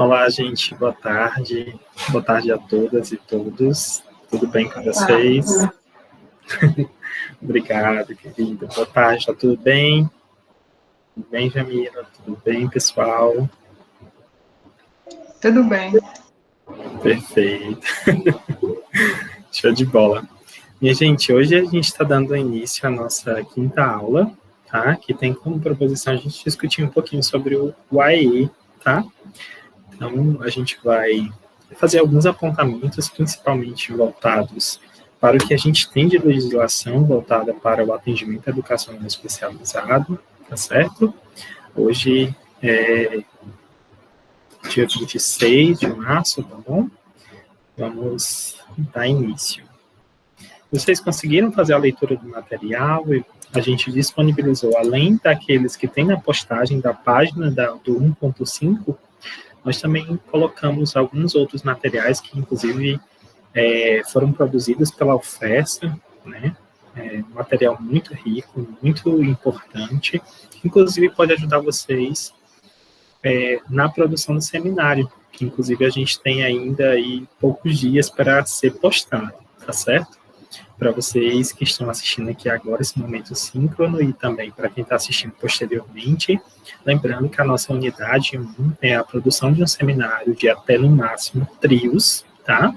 Olá, gente, boa tarde. Boa tarde a todas e todos. Tudo bem com vocês? Obrigado, querida. Boa tarde, tá tudo bem? Tudo bem, Jamila? Tudo bem, pessoal? Tudo bem. Perfeito. Show de bola. Minha gente, hoje a gente está dando início à nossa quinta aula, tá? Que tem como proposição a gente discutir um pouquinho sobre o YE, tá? Então, a gente vai fazer alguns apontamentos, principalmente voltados para o que a gente tem de legislação voltada para o atendimento educacional especializado, tá certo? Hoje é dia 26 de março, tá bom? Vamos dar início. Vocês conseguiram fazer a leitura do material? A gente disponibilizou, além daqueles que tem na postagem da página do 1.5, nós também colocamos alguns outros materiais que, inclusive, foram produzidos pela UFESA, né? Um material muito rico, muito importante, que, inclusive, pode ajudar vocês na produção do seminário, que, inclusive, a gente tem ainda aí poucos dias para ser postado, tá certo? Para vocês que estão assistindo aqui agora, esse momento síncrono, e também para quem está assistindo posteriormente, lembrando que a nossa unidade 1 é a produção de um seminário de até, no máximo, trios, tá?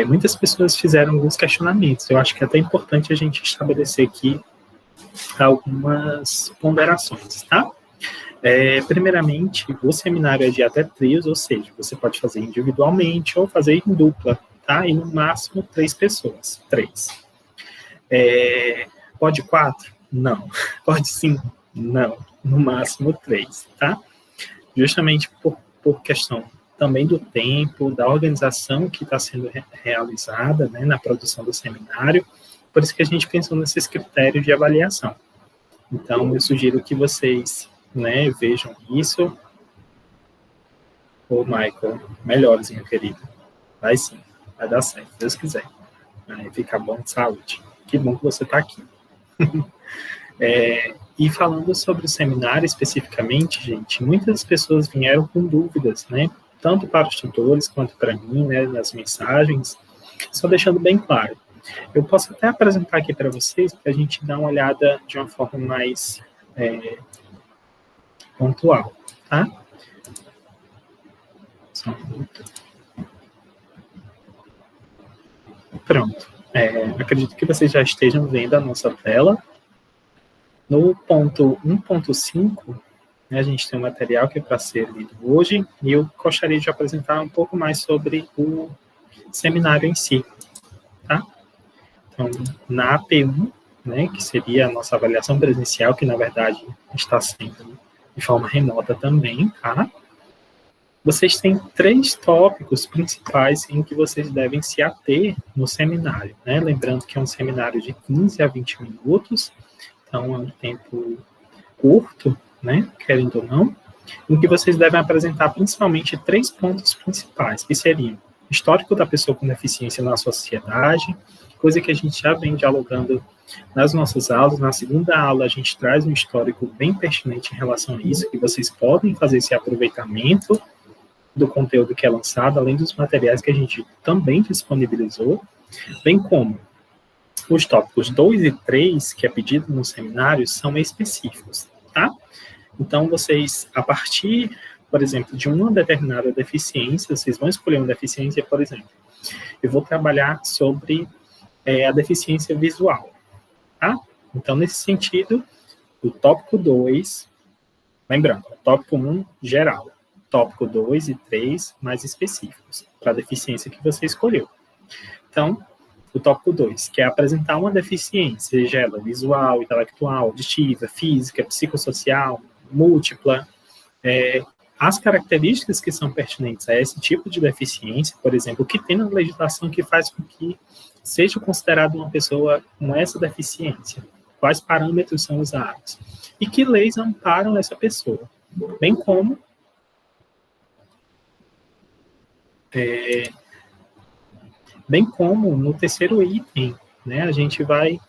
Muitas pessoas fizeram alguns questionamentos, eu acho que é até importante a gente estabelecer aqui algumas ponderações, tá? Primeiramente, o seminário é de até trios, ou seja, você pode fazer individualmente ou fazer em dupla, tá? E no máximo 3 pessoas. 3. Pode 4? Não. Pode 5? Não. No máximo 3, tá? Justamente por questão também do tempo, da organização que está sendo realizada, né, na produção do seminário, por isso que a gente pensou nesses critérios de avaliação. Então, eu sugiro que vocês, né, vejam isso. Ô, Michael, melhores, meu querido. Vai sim. Vai dar certo, se Deus quiser. Vai ficar bom de saúde. Que bom que você está aqui. E falando sobre o seminário especificamente, gente, muitas pessoas vieram com dúvidas, né? Tanto para os tutores quanto para mim, né, nas mensagens. Só deixando bem claro. Eu posso até apresentar aqui para vocês, para a gente dar uma olhada de uma forma mais pontual, tá? Só um minuto. Pronto. Acredito que vocês já estejam vendo a nossa tela. No ponto 1.5, né, a gente tem um material que é para ser lido hoje, e eu gostaria de apresentar um pouco mais sobre o seminário em si. Tá? Então, na AP1, né, que seria a nossa avaliação presencial, que na verdade está sendo de forma remota também, tá? Vocês têm 3 tópicos principais em que vocês devem se ater no seminário, né? Lembrando que é um seminário de 15 a 20 minutos, então é um tempo curto, né? Querendo ou não, em que vocês devem apresentar principalmente 3 pontos principais, que seriam histórico da pessoa com deficiência na sociedade, coisa que a gente já vem dialogando nas nossas aulas. Na segunda aula, a gente traz um histórico bem pertinente em relação a isso, que vocês podem fazer esse aproveitamento do conteúdo que é lançado, além dos materiais que a gente também disponibilizou, bem como os tópicos 2 e 3, que é pedido no seminário, são específicos, tá? Então, vocês, a partir, por exemplo, de uma determinada deficiência, vocês vão escolher uma deficiência, por exemplo, eu vou trabalhar sobre a deficiência visual, tá? Então, nesse sentido, o tópico 2, lembrando, o tópico 1, geral, tópico 2 e 3 mais específicos, para a deficiência que você escolheu. Então, o tópico 2, que é apresentar uma deficiência, seja ela visual, intelectual, auditiva, física, psicossocial, múltipla, as características que são pertinentes a esse tipo de deficiência, por exemplo, o que tem na legislação que faz com que seja considerado uma pessoa com essa deficiência, quais parâmetros são usados, e que leis amparam essa pessoa, bem como no terceiro item, né, a gente vai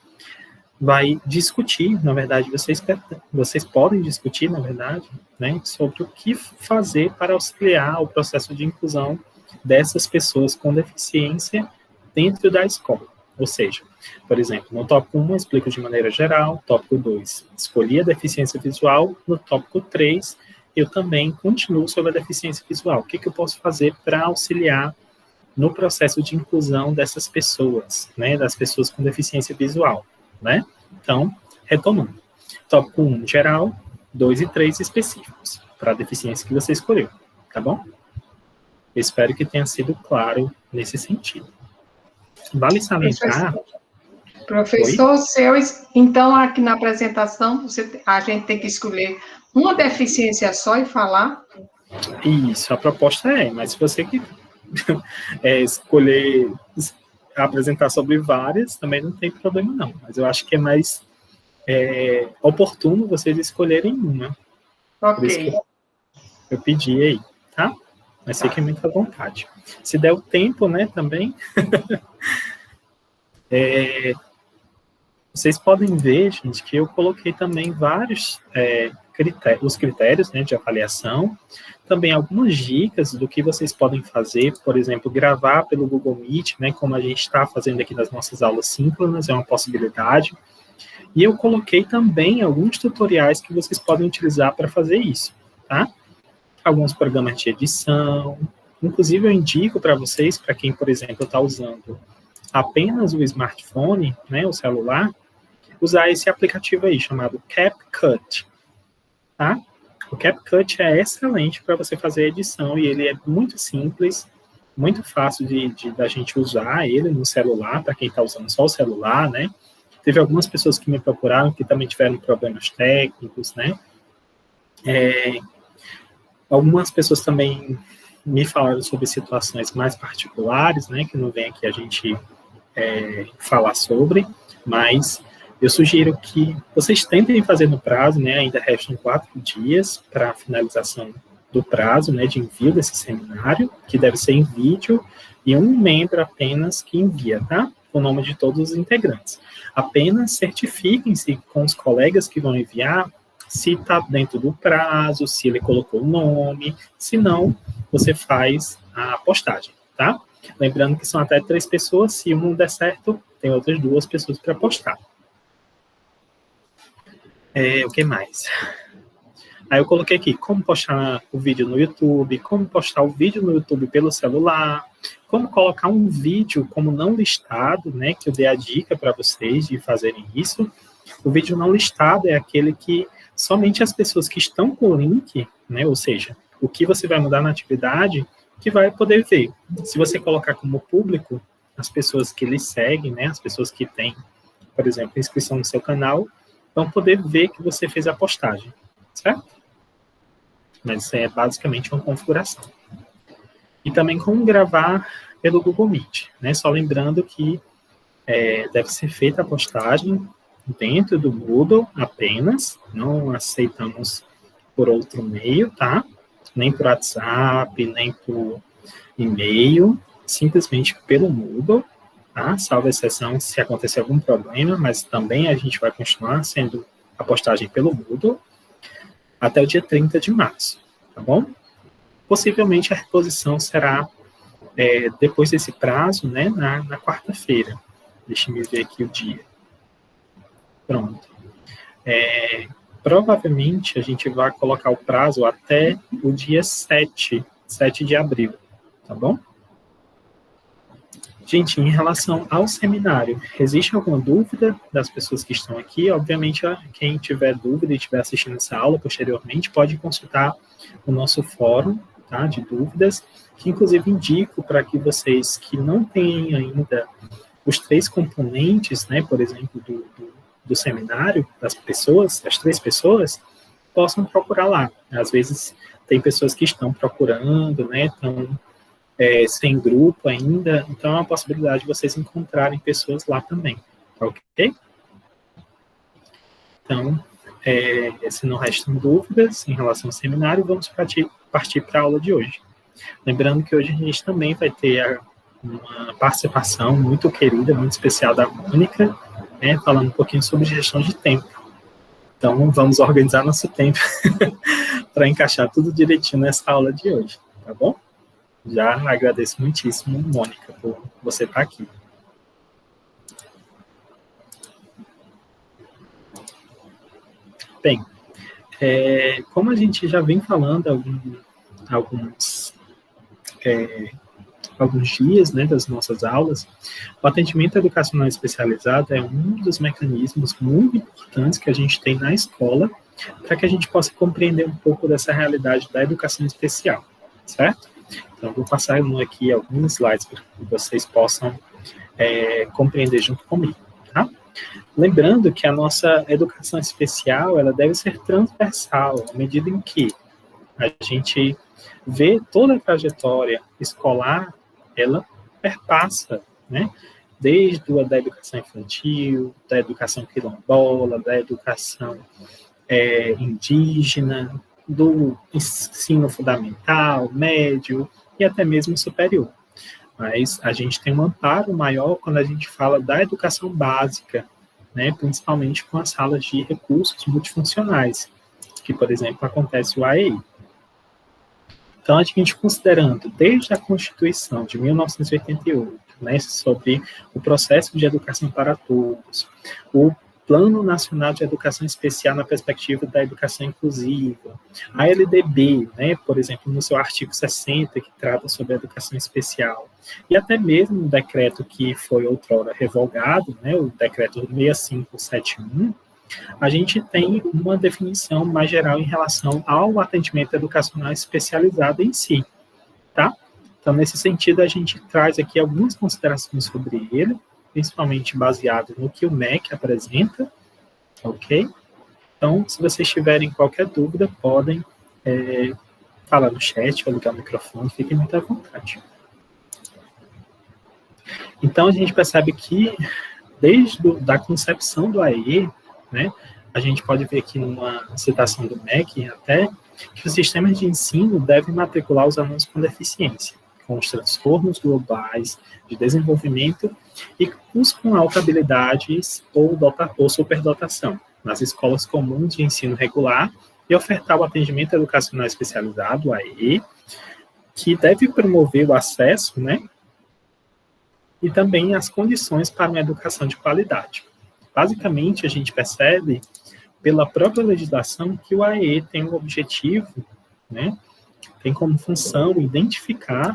vai discutir, na verdade, vocês podem discutir, na verdade, né, sobre o que fazer para auxiliar o processo de inclusão dessas pessoas com deficiência dentro da escola. Ou seja, por exemplo, no tópico 1 eu explico de maneira geral, tópico 2, escolhi a deficiência visual, no tópico 3 eu também continuo sobre a deficiência visual. O que eu posso fazer para auxiliar no processo de inclusão dessas pessoas, né, das pessoas com deficiência visual, né? Então, retomando. Tópico 1, geral, 2 e 3 específicos, para a deficiência que você escolheu, tá bom? Eu espero que tenha sido claro nesse sentido. Vale salientar... Professor, então, aqui na apresentação, a gente tem que escolher uma deficiência só e falar? Isso, a proposta mas se você que escolher apresentar sobre várias, também não tem problema não, mas eu acho que é mais oportuno vocês escolherem uma. Ok. Por isso que eu pedi aí, tá? Mas fiquem muito à vontade. Se der o tempo, né, também... Vocês podem ver, gente, que eu coloquei também vários os critérios, né, de avaliação, também algumas dicas do que vocês podem fazer, por exemplo, gravar pelo Google Meet, né, como a gente está fazendo aqui nas nossas aulas síncronas, é uma possibilidade. E eu coloquei também alguns tutoriais que vocês podem utilizar para fazer isso, tá? Alguns programas de edição, inclusive eu indico para vocês, para quem, por exemplo, está usando apenas o smartphone, né, o celular, usar esse aplicativo aí, chamado CapCut, tá? O CapCut é excelente para você fazer edição, e ele é muito simples, muito fácil da gente usar ele no celular, para quem está usando só o celular, né? Teve algumas pessoas que me procuraram que também tiveram problemas técnicos, né? Algumas pessoas também me falaram sobre situações mais particulares, né? Que não vem aqui a gente falar sobre, mas eu sugiro que vocês tentem fazer no prazo, né, ainda restam 4 dias para a finalização do prazo, né, de envio desse seminário, que deve ser em vídeo, e um membro apenas que envia, tá? O nome de todos os integrantes. Apenas certifiquem-se com os colegas que vão enviar se está dentro do prazo, se ele colocou o nome, se não, você faz a postagem, tá? Lembrando que são até 3 pessoas, se um não der certo, tem outras 2 pessoas para postar. O que mais? Aí eu coloquei aqui como postar o vídeo no YouTube, como postar o vídeo no YouTube pelo celular, como colocar um vídeo como não listado, né, que eu dei a dica para vocês de fazerem isso. O vídeo não listado é aquele que somente as pessoas que estão com o link, né, ou seja, o que você vai mudar na atividade, que vai poder ver. Se você colocar como público, as pessoas que lhe seguem, né, as pessoas que têm, por exemplo, inscrição no seu canal, vão poder ver que você fez a postagem, certo? Mas isso é basicamente uma configuração. E também como gravar pelo Google Meet, né? Só lembrando que deve ser feita a postagem dentro do Moodle apenas, não aceitamos por outro meio, tá? Nem por WhatsApp, nem por e-mail, simplesmente pelo Moodle, tá? Salvo exceção se acontecer algum problema, mas também a gente vai continuar sendo a postagem pelo Moodle até o dia 30 de março, tá bom? Possivelmente a reposição será depois desse prazo, né, na quarta-feira. Deixa eu ver aqui o dia. Pronto. Provavelmente a gente vai colocar o prazo até o dia 7 de abril, tá bom? Gente, em relação ao seminário, existe alguma dúvida das pessoas que estão aqui? Obviamente, quem tiver dúvida e estiver assistindo essa aula posteriormente, pode consultar o nosso fórum, tá, de dúvidas, que inclusive indico para que vocês que não têm ainda os 3 componentes, né, por exemplo, do seminário, das 3 pessoas, possam procurar lá. Às vezes, tem pessoas que estão procurando, né, estão sem grupo ainda, então é uma possibilidade de vocês encontrarem pessoas lá também, ok? Então, se não restam dúvidas em relação ao seminário, vamos partir para a aula de hoje. Lembrando que hoje a gente também vai ter uma participação muito querida, muito especial da Mônica, né, falando um pouquinho sobre gestão de tempo. Então, vamos organizar nosso tempo para encaixar tudo direitinho nessa aula de hoje, tá bom? Já agradeço muitíssimo, Mônica, por você estar aqui. Bem, como a gente já vem falando alguns dias, né, das nossas aulas, o atendimento educacional especializado é um dos mecanismos muito importantes que a gente tem na escola para que a gente possa compreender um pouco dessa realidade da educação especial, certo? Então, eu vou passar aqui alguns slides para que vocês possam compreender junto comigo, tá? Lembrando que a nossa educação especial, ela deve ser transversal, à medida em que a gente vê toda a trajetória escolar, ela perpassa, né? Desde a da educação infantil, da educação quilombola, da educação indígena, do ensino fundamental, médio e até mesmo superior. Mas a gente tem um amparo maior quando a gente fala da educação básica, né? Principalmente com as salas de recursos multifuncionais, que, por exemplo, acontece o AEI. Então, a gente considerando desde a Constituição de 1988, né, sobre o processo de educação para todos, o Plano Nacional de Educação Especial na perspectiva da educação inclusiva, a LDB, né, por exemplo, no seu artigo 60, que trata sobre a educação especial, e até mesmo o decreto que foi outrora revogado, né, o decreto 6571, a gente tem uma definição mais geral em relação ao atendimento educacional especializado em si, tá? Então, nesse sentido, a gente traz aqui algumas considerações sobre ele, principalmente baseado no que o MEC apresenta, ok? Então, se vocês tiverem qualquer dúvida, podem falar no chat ou ligar o microfone, fiquem muito à vontade. Então, a gente percebe que, desde a concepção do AE, né, a gente pode ver aqui numa citação do MEC até que os sistemas de ensino devem matricular os alunos com deficiência, com os transtornos globais de desenvolvimento e os com alta habilidades ou superdotação, nas escolas comuns de ensino regular e ofertar o atendimento educacional especializado, AE, que deve promover o acesso, né, e também as condições para uma educação de qualidade. Basicamente, a gente percebe, pela própria legislação, que o AE tem um objetivo, né, tem como função identificar,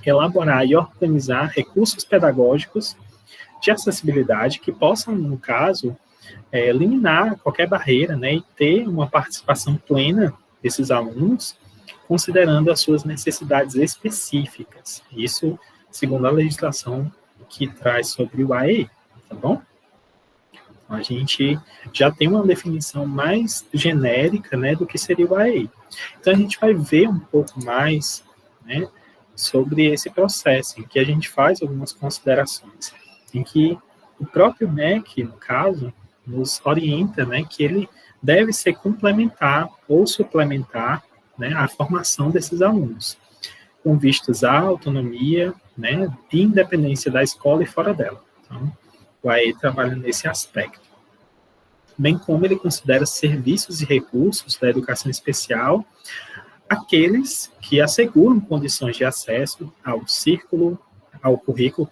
elaborar e organizar recursos pedagógicos de acessibilidade que possam, no caso, eliminar qualquer barreira, né, e ter uma participação plena desses alunos, considerando as suas necessidades específicas. Isso, segundo a legislação que traz sobre o AE, tá bom? A gente já tem uma definição mais genérica, né, do que seria o AE. Então, a gente vai ver um pouco mais, né, sobre esse processo, em que a gente faz algumas considerações, em que o próprio MEC, no caso, nos orienta, né, que ele deve ser complementar ou suplementar, né, a formação desses alunos, com vistas à autonomia, né, e independência da escola e fora dela. Então, o AE trabalha nesse aspecto. Bem como ele considera serviços e recursos da educação especial aqueles que asseguram condições de acesso ao currículo,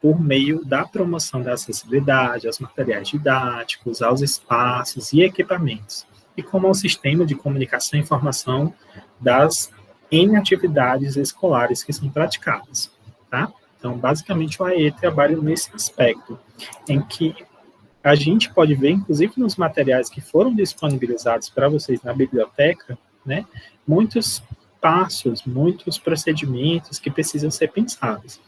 por meio da promoção da acessibilidade aos materiais didáticos, aos espaços e equipamentos, e como ao sistema de comunicação e informação das N atividades escolares que são praticadas, tá? Então, basicamente, o AE trabalha nesse aspecto, em que a gente pode ver, inclusive nos materiais que foram disponibilizados para vocês na biblioteca, né, muitos passos, muitos procedimentos que precisam ser pensados.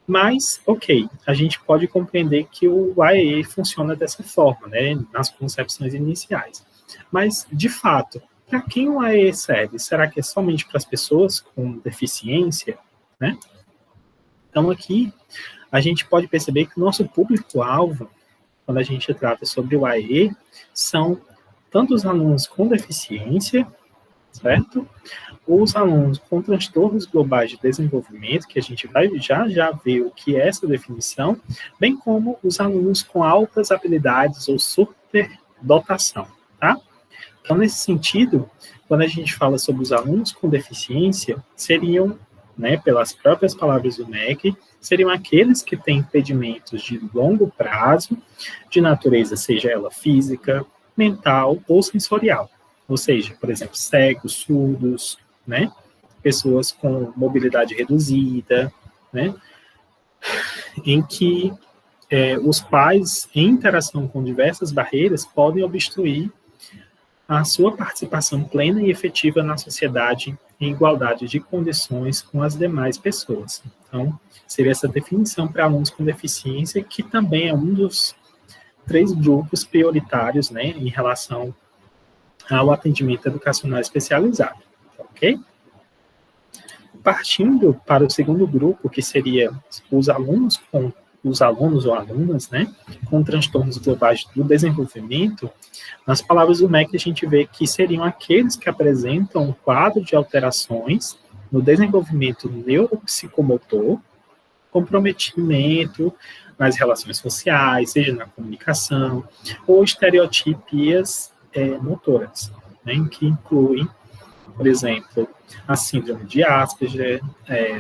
Mas, ok, a gente pode compreender que o AE funciona dessa forma, né, nas concepções iniciais. Mas, de fato, para quem o AE serve? Será que é somente para as pessoas com deficiência, né? Então, aqui, a gente pode perceber que o nosso público-alvo, quando a gente trata sobre o AE, são tanto os alunos com deficiência, certo? Os alunos com transtornos globais de desenvolvimento, que a gente vai já ver o que é essa definição, bem como os alunos com altas habilidades ou superdotação, tá? Então, nesse sentido, quando a gente fala sobre os alunos com deficiência, seriam, né, pelas próprias palavras do MEC, seriam aqueles que têm impedimentos de longo prazo, de natureza, seja ela física, mental ou sensorial. Ou seja, por exemplo, cegos, surdos, né, pessoas com mobilidade reduzida, né, em que os pais, em interação com diversas barreiras, podem obstruir a sua participação plena e efetiva na sociedade em igualdade de condições com as demais pessoas. Então, seria essa definição para alunos com deficiência, que também é um dos 3 grupos prioritários, né, em relação ao atendimento educacional especializado, ok? Partindo para o segundo grupo, que seria os alunos ou alunas, né, com transtornos globais do desenvolvimento, nas palavras do MEC, a gente vê que seriam aqueles que apresentam um quadro de alterações no desenvolvimento neuropsicomotor, comprometimento nas relações sociais, seja na comunicação, ou estereotipias motoras, né, que incluem, por exemplo, a síndrome de Asperger,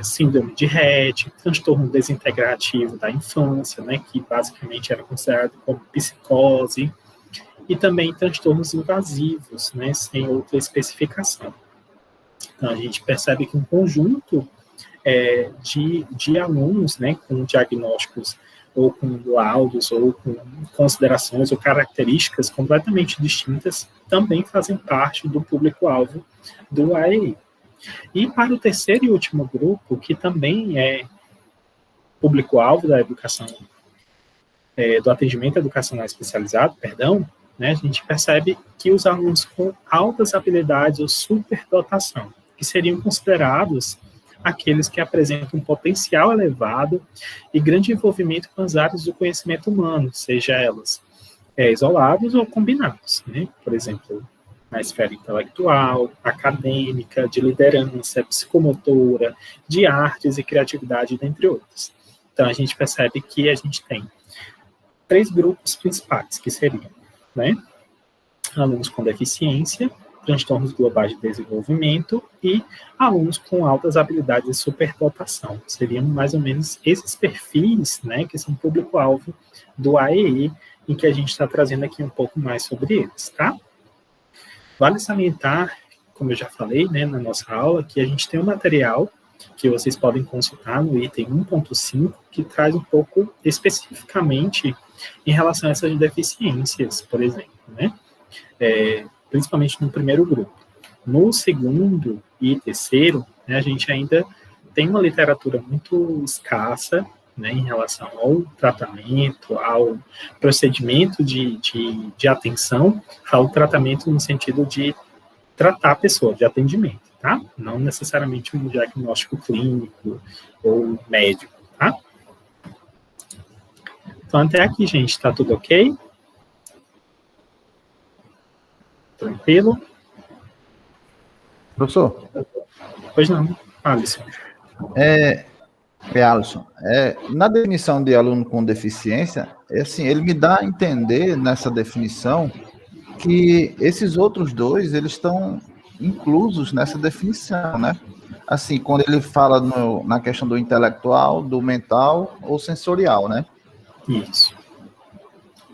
síndrome de Rett, transtorno desintegrativo da infância, né, que basicamente era considerado como psicose, e também transtornos invasivos, né, sem outra especificação. Então, a gente percebe que um conjunto de alunos, né, com diagnósticos ou com laudos, ou com considerações ou características completamente distintas, também fazem parte do público-alvo do AEI. E para o terceiro e último grupo, que também é público-alvo da educação, do atendimento educacional especializado, né, a gente percebe que os alunos com altas habilidades ou superdotação, que seriam considerados aqueles que apresentam um potencial elevado e grande envolvimento com as áreas do conhecimento humano, seja elas isolados ou combinados, né? Por exemplo, na esfera intelectual, acadêmica, de liderança, psicomotora, de artes e criatividade, dentre outros. Então, a gente percebe que a gente tem 3 grupos principais, que seriam, né, alunos com deficiência, transtornos globais de desenvolvimento e alunos com altas habilidades de superdotação. Seriam mais ou menos esses perfis, né, que são público-alvo do AEI, em que a gente está trazendo aqui um pouco mais sobre eles, tá? Vale salientar, como eu já falei, né, na nossa aula, que a gente tem um material que vocês podem consultar no item 1.5, que traz um pouco especificamente em relação a essas deficiências, por exemplo, né? Principalmente no primeiro grupo. No segundo e terceiro, né, a gente ainda tem uma literatura muito escassa, né, em relação ao tratamento, ao procedimento de atenção, ao tratamento no sentido de tratar a pessoa, de atendimento, tá? Não necessariamente um diagnóstico clínico ou médico, tá? Então, até aqui, gente, tá tudo ok? Tranquilo? Professor? Pois não, Alisson. Alisson, na definição de aluno com deficiência, assim, ele me dá a entender nessa definição que esses outros 2, eles estão inclusos nessa definição, né? Assim, quando ele fala na questão do intelectual, do mental ou sensorial, né? Isso.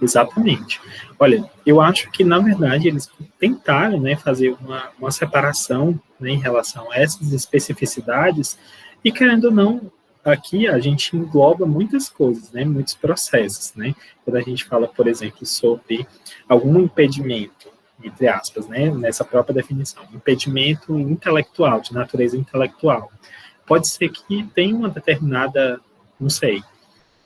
Exatamente. Olha, eu acho que, na verdade, eles tentaram, né, fazer uma separação, né, em relação a essas especificidades, e, querendo ou não, aqui a gente engloba muitas coisas, né, muitos processos, né? Quando a gente fala, por exemplo, sobre algum impedimento, entre aspas, né, nessa própria definição, impedimento intelectual, de natureza intelectual, pode ser que tenha uma determinada, não sei,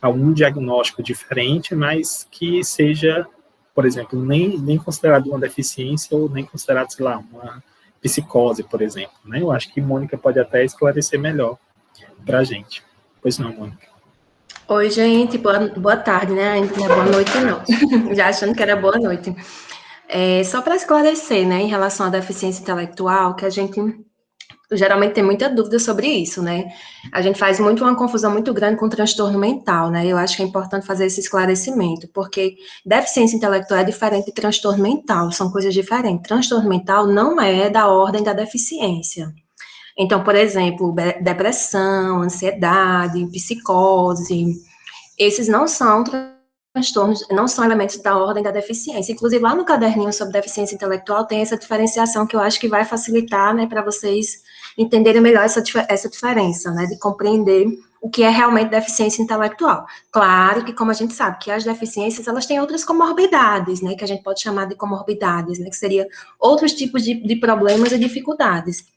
algum diagnóstico diferente, mas que seja, por exemplo, nem considerado uma deficiência ou nem considerado, sei lá, uma psicose, por exemplo, né? Eu acho que Mônica pode até esclarecer melhor para a gente. Pois não, Mônica. Oi, gente, boa tarde, né? Ainda não é boa noite, não. Já achando que era boa noite. Só para esclarecer, né, em relação à deficiência intelectual, que a gente geralmente tem muita dúvida sobre isso, né? A gente faz muito uma confusão muito grande com transtorno mental, né? Eu acho que é importante fazer esse esclarecimento, porque deficiência intelectual é diferente de transtorno mental, são coisas diferentes. Transtorno mental não é da ordem da deficiência. Então, por exemplo, depressão, ansiedade, psicose, esses não são transtornos, não são elementos da ordem da deficiência. Inclusive, lá no caderninho sobre deficiência intelectual tem essa diferenciação que eu acho que vai facilitar, né, para vocês entenderem melhor essa diferença, né, de compreender o que é realmente deficiência intelectual. Claro que, como a gente sabe, que as deficiências, elas têm outras comorbidades, né, que a gente pode chamar de comorbidades, né, que seria outros tipos de problemas e dificuldades.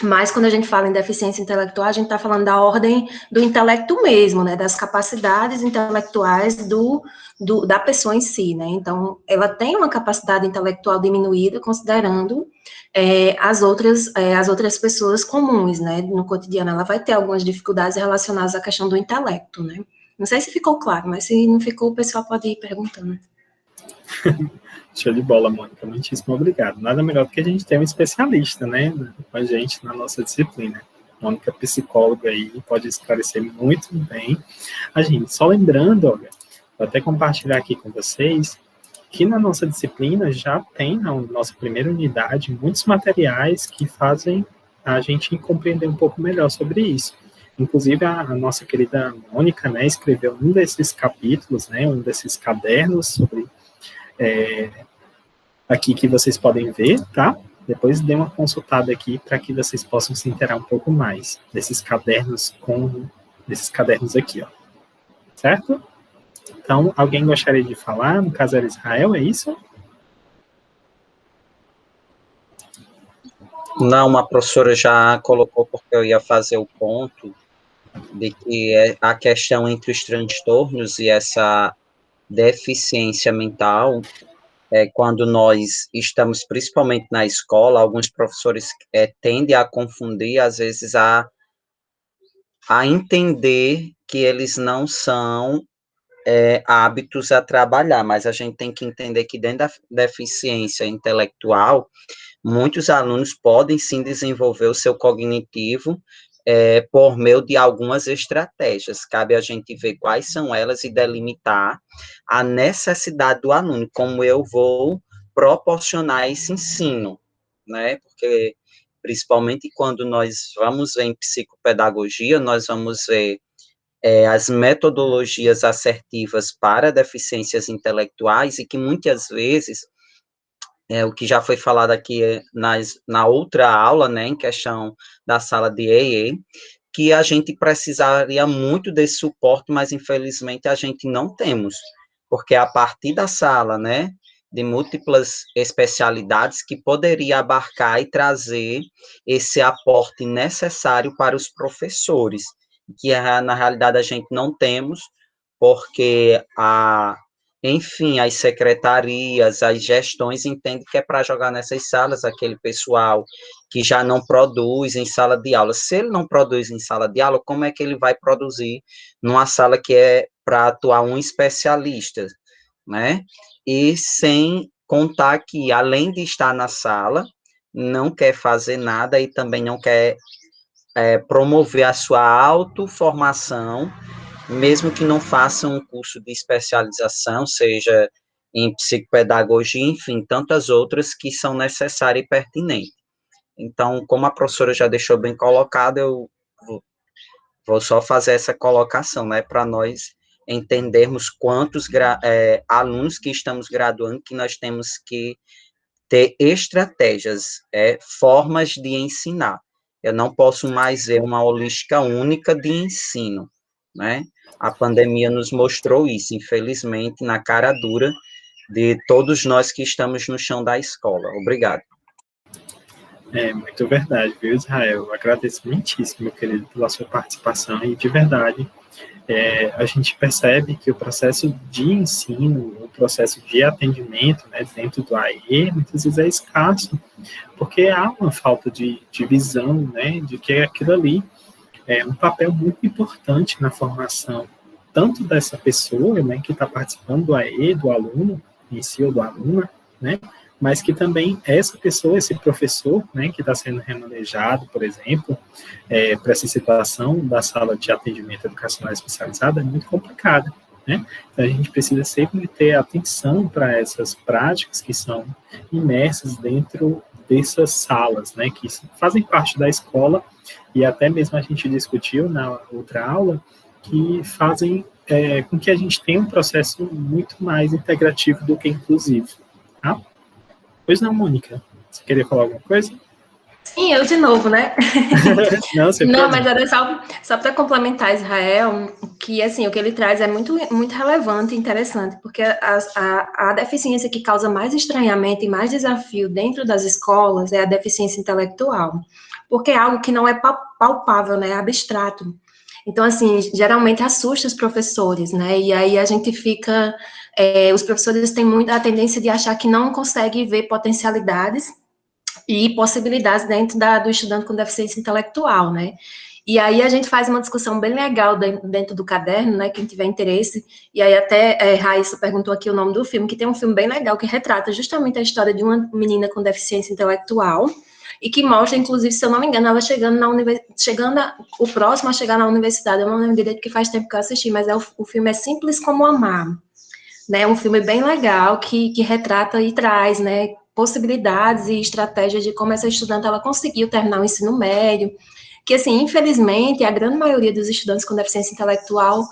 Mas quando a gente fala em deficiência intelectual, a gente está falando da ordem do intelecto mesmo, né, das capacidades intelectuais da pessoa em si, né, então ela tem uma capacidade intelectual diminuída, considerando as outras pessoas comuns, né, no cotidiano, ela vai ter algumas dificuldades relacionadas à questão do intelecto, né. Não sei se ficou claro, mas se não ficou, o pessoal pode ir perguntando. Show de bola, Mônica, muitíssimo obrigado. Nada melhor do que a gente ter um especialista, né, com a gente na nossa disciplina. Mônica, psicóloga aí, pode esclarecer muito bem a gente. Só lembrando, olha, vou até compartilhar aqui com vocês, que na nossa disciplina já tem, na nossa primeira unidade, muitos materiais que fazem a gente compreender um pouco melhor sobre isso. Inclusive, a nossa querida Mônica, né, escreveu um desses capítulos, né, um desses cadernos sobre aqui que vocês podem ver, tá? Depois dê uma consultada aqui para que vocês possam se inteirar um pouco mais desses cadernos aqui, ó. Certo? Então, alguém gostaria de falar? No caso era Israel, é isso? Não, a professora já colocou porque eu ia fazer o ponto de que a questão entre os transtornos e essa deficiência mental, quando nós estamos principalmente na escola, alguns professores tendem a confundir, às vezes, a entender que eles não são hábitos a trabalhar, mas a gente tem que entender que dentro da deficiência intelectual, muitos alunos podem sim desenvolver o seu cognitivo por meio de algumas estratégias. Cabe a gente ver quais são elas e delimitar a necessidade do aluno, como eu vou proporcionar esse ensino, né? Porque, principalmente quando nós vamos ver em psicopedagogia, nós vamos ver as metodologias assertivas para deficiências intelectuais e que muitas vezes, o que já foi falado aqui na outra aula, né, em questão da sala de EE, que a gente precisaria muito desse suporte, mas infelizmente a gente não temos, porque a partir da sala, né, de múltiplas especialidades que poderia abarcar e trazer esse aporte necessário para os professores, que na realidade a gente não temos, porque enfim, as secretarias, as gestões entendem que é para jogar nessas salas aquele pessoal que já não produz em sala de aula. Se ele não produz em sala de aula, como é que ele vai produzir numa sala que é para atuar um especialista, né? E sem contar que, além de estar na sala, não quer fazer nada e também não quer promover a sua autoformação, mesmo que não faça um curso de especialização, seja em psicopedagogia, enfim, tantas outras que são necessárias e pertinentes. Então, como a professora já deixou bem colocado, eu vou só fazer essa colocação, né, para nós entendermos quantos alunos que estamos graduando, que nós temos que ter estratégias, formas de ensinar. Eu não posso mais ver uma holística única de ensino, né? A pandemia nos mostrou isso, infelizmente, na cara dura de todos nós que estamos no chão da escola. Obrigado. Muito verdade, viu, Israel? Eu agradeço muitíssimo, meu querido, pela sua participação e, de verdade, a gente percebe que o processo de ensino, o processo de atendimento, né, dentro do AE, muitas vezes é escasso, porque há uma falta de visão, né, de que aquilo ali é um papel muito importante na formação, tanto dessa pessoa, né, que está participando do AE, do aluno, em si ou do aluna, né, mas que também essa pessoa, esse professor, né, que está sendo remanejado, por exemplo, para essa situação da sala de atendimento educacional especializado, é muito complicada, né? Então, a gente precisa sempre ter atenção para essas práticas que são imersas dentro dessas salas, né, que fazem parte da escola, e até mesmo a gente discutiu na outra aula, que fazem com que a gente tenha um processo muito mais integrativo do que inclusivo, tá? Pois não, Mônica, você queria falar alguma coisa? Sim, eu de novo, né? Não, sem Não, problema. mas era só para complementar Israel, que assim, o que ele traz é muito, muito relevante e interessante, porque a deficiência que causa mais estranhamento e mais desafio dentro das escolas é a deficiência intelectual, porque é algo que não é palpável, né? É abstrato. Então, assim, geralmente assusta os professores, né? E aí a gente fica. Os professores têm muita tendência de achar que não consegue ver potencialidades e possibilidades dentro do estudante com deficiência intelectual, né? E aí a gente faz uma discussão bem legal dentro do caderno, né, quem tiver interesse, e aí até Raíssa perguntou aqui o nome do filme, que tem um filme bem legal que retrata justamente a história de uma menina com deficiência intelectual, e que mostra, inclusive, se eu não me engano, ela o próximo a chegar na universidade, eu não lembro direito que faz tempo que eu assisti, mas o filme é Simples Como Amar, né, um filme bem legal que retrata e traz, né, possibilidades e estratégias de como essa estudante ela conseguiu terminar o ensino médio, que assim, infelizmente, a grande maioria dos estudantes com deficiência intelectual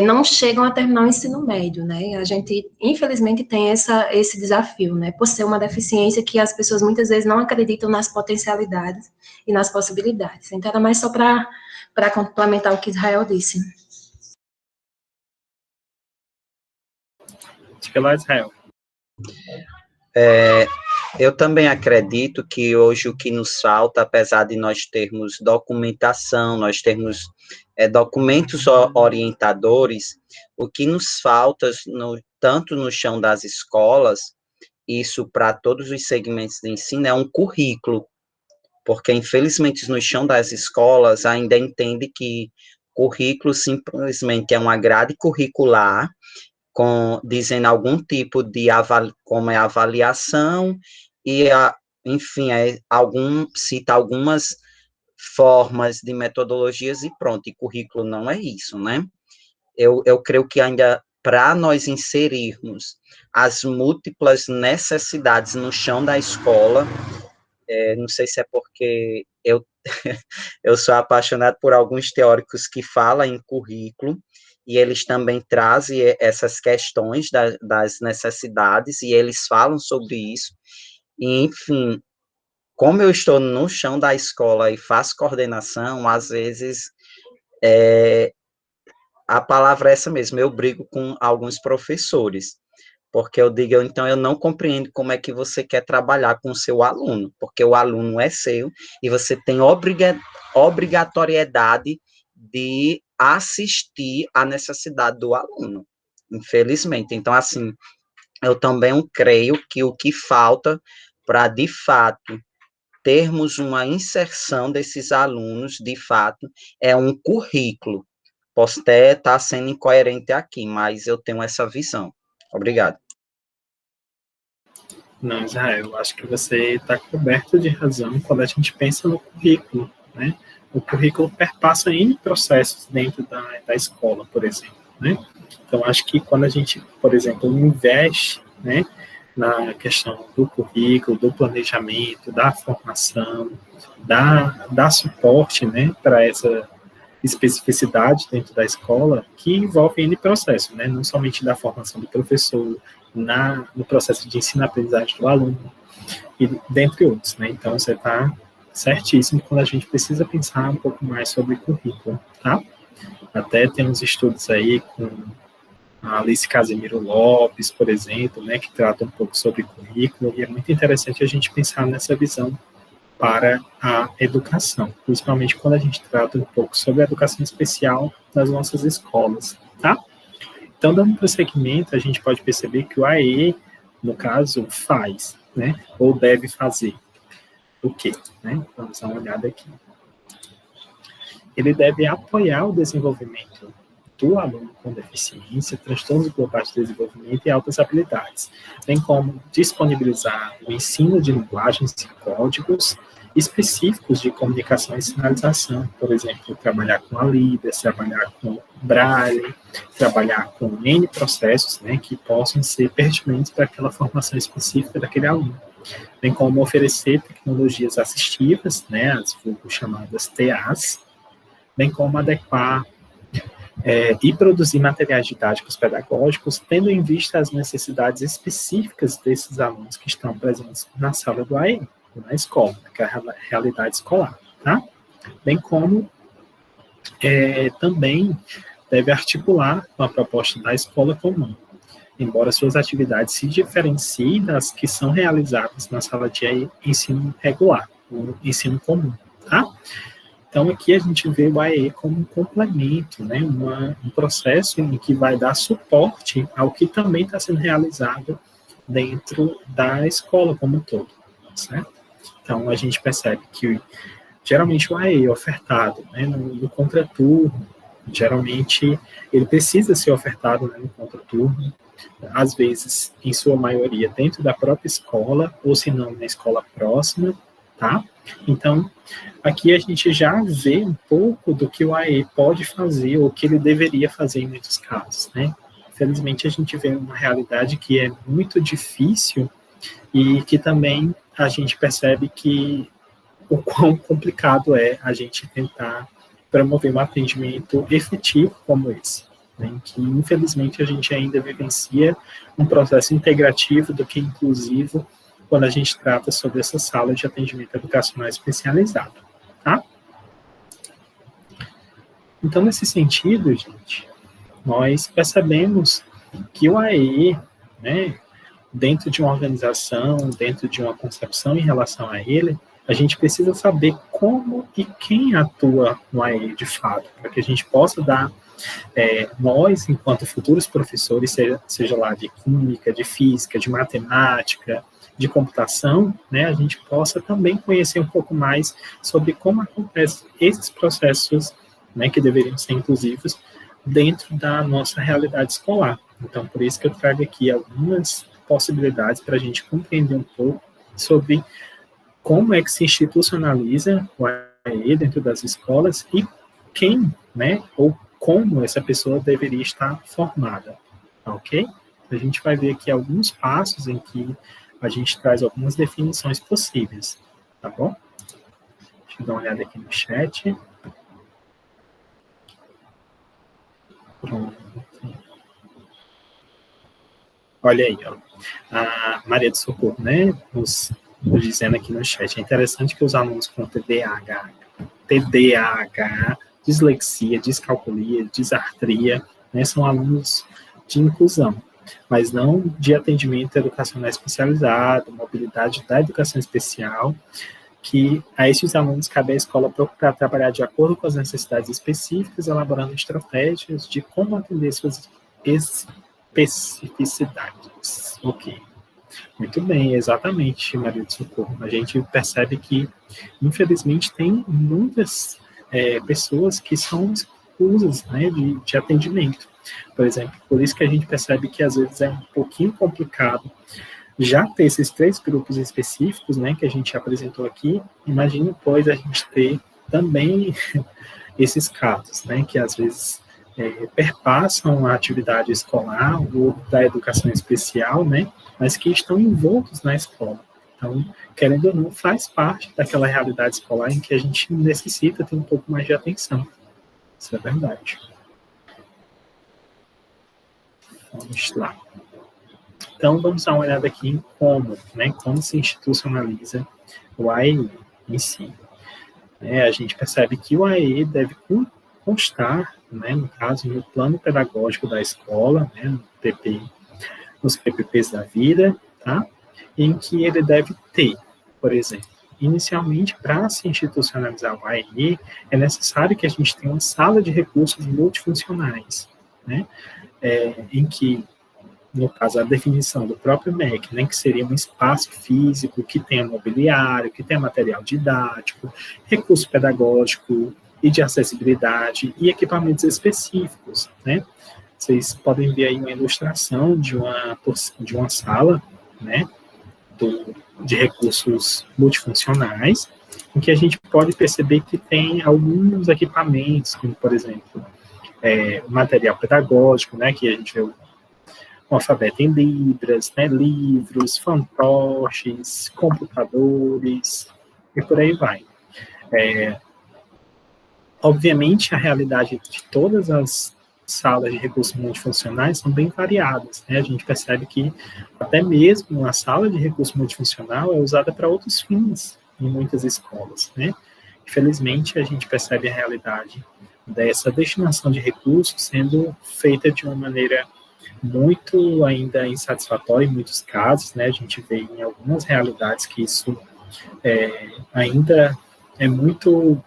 não chegam a terminar o ensino médio, né? A gente, infelizmente, tem esse desafio, né? Por ser uma deficiência que as pessoas muitas vezes não acreditam nas potencialidades e nas possibilidades. Então, era mais só para complementar o que Israel disse. Diga lá, Israel. Eu também acredito que hoje o que nos falta, apesar de nós termos documentação, nós termos documentos orientadores, o que nos falta, tanto no chão das escolas, isso para todos os segmentos de ensino, é um currículo, porque infelizmente no chão das escolas ainda entende que currículo simplesmente é uma grade curricular, dizendo algum tipo de como é avaliação e enfim, cita algumas formas de metodologias e pronto, e currículo não é isso, né? Eu creio que ainda para nós inserirmos as múltiplas necessidades no chão da escola, não sei se é porque eu sou apaixonado por alguns teóricos que falam em currículo, e eles também trazem essas questões das necessidades, e eles falam sobre isso, e, enfim, como eu estou no chão da escola e faço coordenação, às vezes, a palavra é essa mesmo, eu brigo com alguns professores, porque eu digo, então, eu não compreendo como é que você quer trabalhar com o seu aluno, porque o aluno é seu, e você tem obrigatoriedade de assistir à necessidade do aluno, infelizmente. Então, assim, eu também creio que o que falta para, de fato, termos uma inserção desses alunos, de fato, é um currículo. Posso até estar sendo incoerente aqui, mas eu tenho essa visão. Obrigado. Não, Israel, eu acho que você está coberto de razão quando a gente pensa no currículo, né? O currículo perpassa N processos dentro da escola, por exemplo, né? Então, acho que quando a gente, por exemplo, investe, né, na questão do currículo, do planejamento, da formação, da suporte, né, para essa especificidade dentro da escola, que envolve N processo, né, não somente da formação do professor, no processo de ensino-aprendizagem do aluno, e dentre outros, né? Então, você está certíssimo quando a gente precisa pensar um pouco mais sobre currículo, tá? Até tem uns estudos aí com a Alice Casimiro Lopes, por exemplo, né, que trata um pouco sobre currículo, e é muito interessante a gente pensar nessa visão para a educação, principalmente quando a gente trata um pouco sobre a educação especial nas nossas escolas, tá? Então, dando prosseguimento, a gente pode perceber que o AE, no caso, faz, né, ou deve fazer o quê? Né? Vamos dar uma olhada aqui. Ele deve apoiar o desenvolvimento do aluno com deficiência, transtornos globais de desenvolvimento e altas habilidades, bem como disponibilizar o ensino de linguagens e códigos específicos de comunicação e sinalização, por exemplo, trabalhar com a Libras, trabalhar com Braille, trabalhar com N processos, né, que possam ser pertinentes para aquela formação específica daquele aluno, bem como oferecer tecnologias assistivas, né, as chamadas TAs, bem como adequar e produzir materiais didáticos pedagógicos, tendo em vista as necessidades específicas desses alunos que estão presentes na sala do AE, na escola, naquela realidade escolar, tá? Bem como também deve articular com a proposta da escola comum, embora suas atividades se diferenciem das que são realizadas na sala de ensino regular, o ensino comum, tá? Então, aqui a gente vê o AE como um complemento, né, um processo em que vai dar suporte ao que também está sendo realizado dentro da escola como um todo, certo? Então, a gente percebe que, geralmente, o AE ofertado, né, no contraturno, geralmente, ele precisa ser ofertado, né, no contraturno, às vezes, em sua maioria, dentro da própria escola, ou se não, na escola próxima, tá? Então, aqui a gente já vê um pouco do que o AE pode fazer, ou que ele deveria fazer em muitos casos, né? Infelizmente, a gente vê uma realidade que é muito difícil e que também a gente percebe que o quão complicado é a gente tentar promover um atendimento efetivo como esse, né, em que, infelizmente, a gente ainda vivencia um processo integrativo do que inclusivo quando a gente trata sobre essa sala de atendimento educacional especializado, tá? Então, nesse sentido, gente, nós percebemos que o AE, né, dentro de uma organização, dentro de uma concepção em relação a ele, a gente precisa saber como e quem atua no AE de fato, para que a gente possa dar, nós, enquanto futuros professores, seja lá de química, de física, de matemática, de computação, né, a gente possa também conhecer um pouco mais sobre como acontecem esses processos, né, que deveriam ser inclusivos dentro da nossa realidade escolar. Então, por isso que eu trago aqui algumas possibilidades para a gente compreender um pouco sobre como é que se institucionaliza o AE dentro das escolas e quem, né, ou como essa pessoa deveria estar formada, ok? A gente vai ver aqui alguns passos em que a gente traz algumas definições possíveis, tá bom? Deixa eu dar uma olhada aqui no chat. Pronto. Olha aí, ó. A Maria do Socorro, né, nos dizendo aqui no chat, é interessante que os alunos com TDAH, dislexia, descalculia, disartria, né, são alunos de inclusão, mas não de atendimento educacional especializado, mobilidade da educação especial, que a esses alunos cabe à escola procurar trabalhar de acordo com as necessidades específicas, elaborando estratégias de como atender suas especificidades. Ok. Muito bem, exatamente, Maria do Socorro. A gente percebe que, infelizmente, tem muitas pessoas que são exclusas, né, de atendimento. Por exemplo, por isso que a gente percebe que, às vezes, é um pouquinho complicado já ter esses 3 grupos específicos, né, que a gente apresentou aqui. Imagina, pois, a gente ter também esses casos, né, que, às vezes, perpassam a atividade escolar ou da educação especial, né, mas que estão envoltos na escola. Então, querendo ou não, faz parte daquela realidade escolar em que a gente necessita ter um pouco mais de atenção. Isso é verdade. Vamos lá. Então, vamos dar uma olhada aqui em como, né, como se institucionaliza o AE em si. A gente percebe que o AE deve constar, né, no caso, no plano pedagógico da escola, né, no PP, nos PPPs da vida, tá? Em que ele deve ter, por exemplo, inicialmente, para se institucionalizar o AE, é necessário que a gente tenha uma sala de recursos multifuncionais, né? Em que, no caso, a definição do próprio MEC, né, que seria um espaço físico que tenha mobiliário, que tenha material didático, recurso pedagógico e de acessibilidade e equipamentos específicos, né? Vocês podem ver aí uma ilustração de uma sala, né, de recursos multifuncionais, em que a gente pode perceber que tem alguns equipamentos, como, por exemplo, material pedagógico, né, que a gente vê o alfabeto em libras, né, livros, fantoches, computadores, e por aí vai. Obviamente, a realidade de todas as salas de recursos multifuncionais são bem variadas, né? A gente percebe que até mesmo a sala de recurso multifuncional é usada para outros fins em muitas escolas, né? Infelizmente, a gente percebe a realidade dessa destinação de recursos sendo feita de uma maneira muito ainda insatisfatória em muitos casos, né? A gente vê em algumas realidades que isso ainda é muito...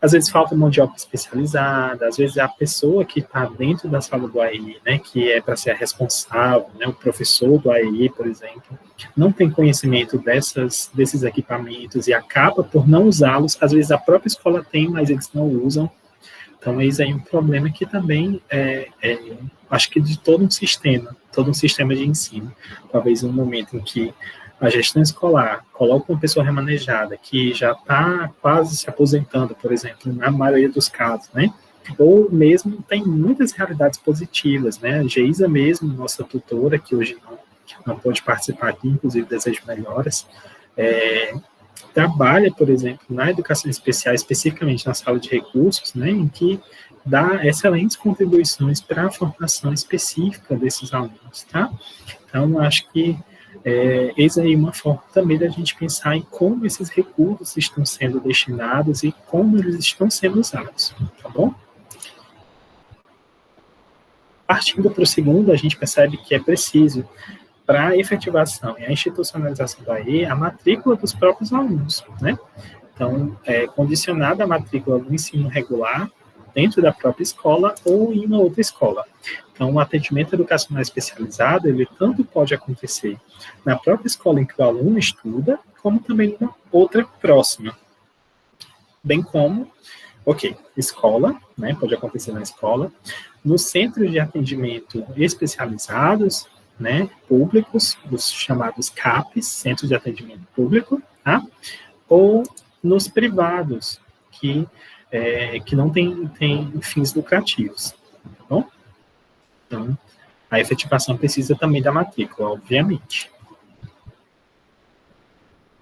Às vezes falta mão de obra especializada, às vezes é a pessoa que está dentro da sala do AEI, né, que é para ser a responsável, né, o professor do AEI, por exemplo, não tem conhecimento desses equipamentos e acaba por não usá-los. Às vezes a própria escola tem, mas eles não usam. Então, eis aí um problema que também acho que de todo um sistema de ensino. Talvez um momento em que a gestão escolar coloca uma pessoa remanejada que já está quase se aposentando, por exemplo, na maioria dos casos, né? Ou mesmo tem muitas realidades positivas, né? A Geisa mesmo, nossa tutora, que hoje não pôde participar aqui, inclusive desejo melhoras, trabalha, por exemplo, na educação especial, especificamente na sala de recursos, né, em que dá excelentes contribuições para a formação específica desses alunos, tá? Então, acho que eis aí uma forma também da gente pensar em como esses recursos estão sendo destinados e como eles estão sendo usados, tá bom? Partindo para o segundo, a gente percebe que é preciso, para a efetivação e a institucionalização da AE, a matrícula dos próprios alunos, né? Então, é condicionada a matrícula do ensino regular dentro da própria escola ou em uma outra escola. Então, o atendimento educacional especializado, ele tanto pode acontecer na própria escola em que o aluno estuda, como também em uma outra próxima. Bem como, escola, né, pode acontecer na escola, nos centros de atendimento especializados, né, públicos, os chamados CAPs, Centros de Atendimento Público, tá? Ou nos privados, que não tem fins lucrativos, tá bom? Então, a efetivação precisa também da matrícula, obviamente.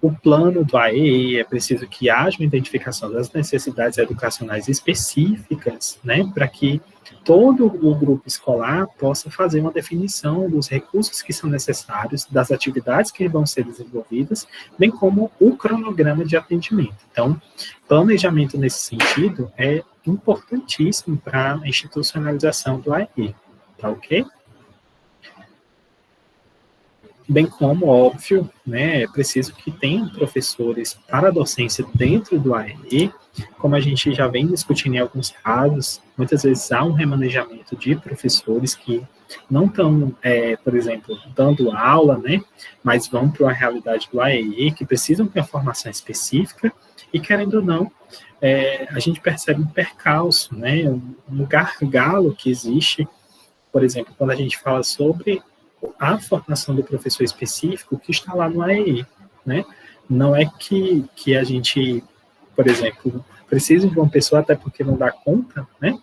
O plano do AEE é preciso que haja uma identificação das necessidades educacionais específicas, né, para que todo o grupo escolar possa fazer uma definição dos recursos que são necessários, das atividades que vão ser desenvolvidas, bem como o cronograma de atendimento. Então, planejamento nesse sentido é importantíssimo para a institucionalização do AEE, tá ok? Bem como, óbvio, né, é preciso que tenham professores para a docência dentro do AEE, como a gente já vem discutindo em alguns casos, muitas vezes há um remanejamento de professores que não estão, por exemplo, dando aula, né, mas vão para a realidade do AEE, que precisam ter uma formação específica, e querendo ou não, a gente percebe um percalço, né, um gargalo que existe, por exemplo, quando a gente fala sobre a formação do professor específico que está lá no AEE, né? Não é que a gente, por exemplo, precisa de uma pessoa, até porque não dá conta, né?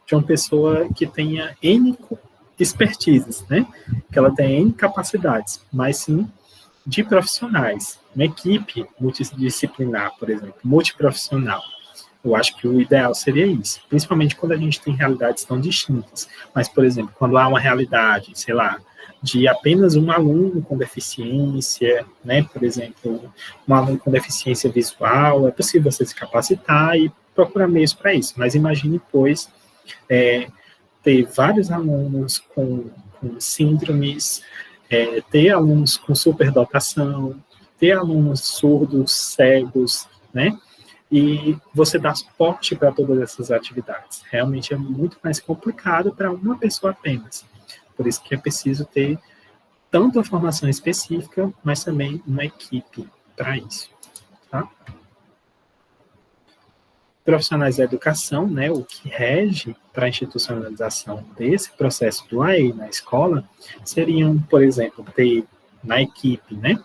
De uma pessoa que tenha N expertises, né? Que ela tenha N capacidades, mas sim de profissionais, uma equipe multidisciplinar, por exemplo, multiprofissional. Eu acho que o ideal seria isso, principalmente quando a gente tem realidades tão distintas. Mas, por exemplo, quando há uma realidade, sei lá, de apenas um aluno com deficiência, né, por exemplo, um aluno com deficiência visual, é possível você se capacitar e procurar meios para isso. Mas imagine, pois, ter vários alunos com síndromes, ter alunos com superdotação, ter alunos surdos, cegos, né, e você dá suporte para todas essas atividades. Realmente é muito mais complicado para uma pessoa apenas. Por isso que é preciso ter tanto a formação específica, mas também uma equipe para isso. Tá? profissionais da educação, né, o que rege para a institucionalização desse processo do AE na escola seriam, por exemplo, ter na equipe, né,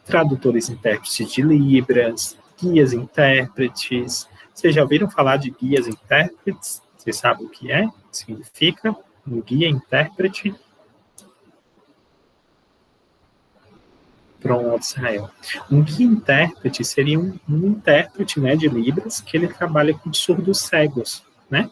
tradutores e intérpretes de Libras, guias e intérpretes. Vocês já ouviram falar de guias e intérpretes? Vocês sabem o que é? O que significa um guia e intérprete? Pronto, Israel. Um guia intérprete seria um intérprete, né, de Libras, que ele trabalha com surdos cegos, né?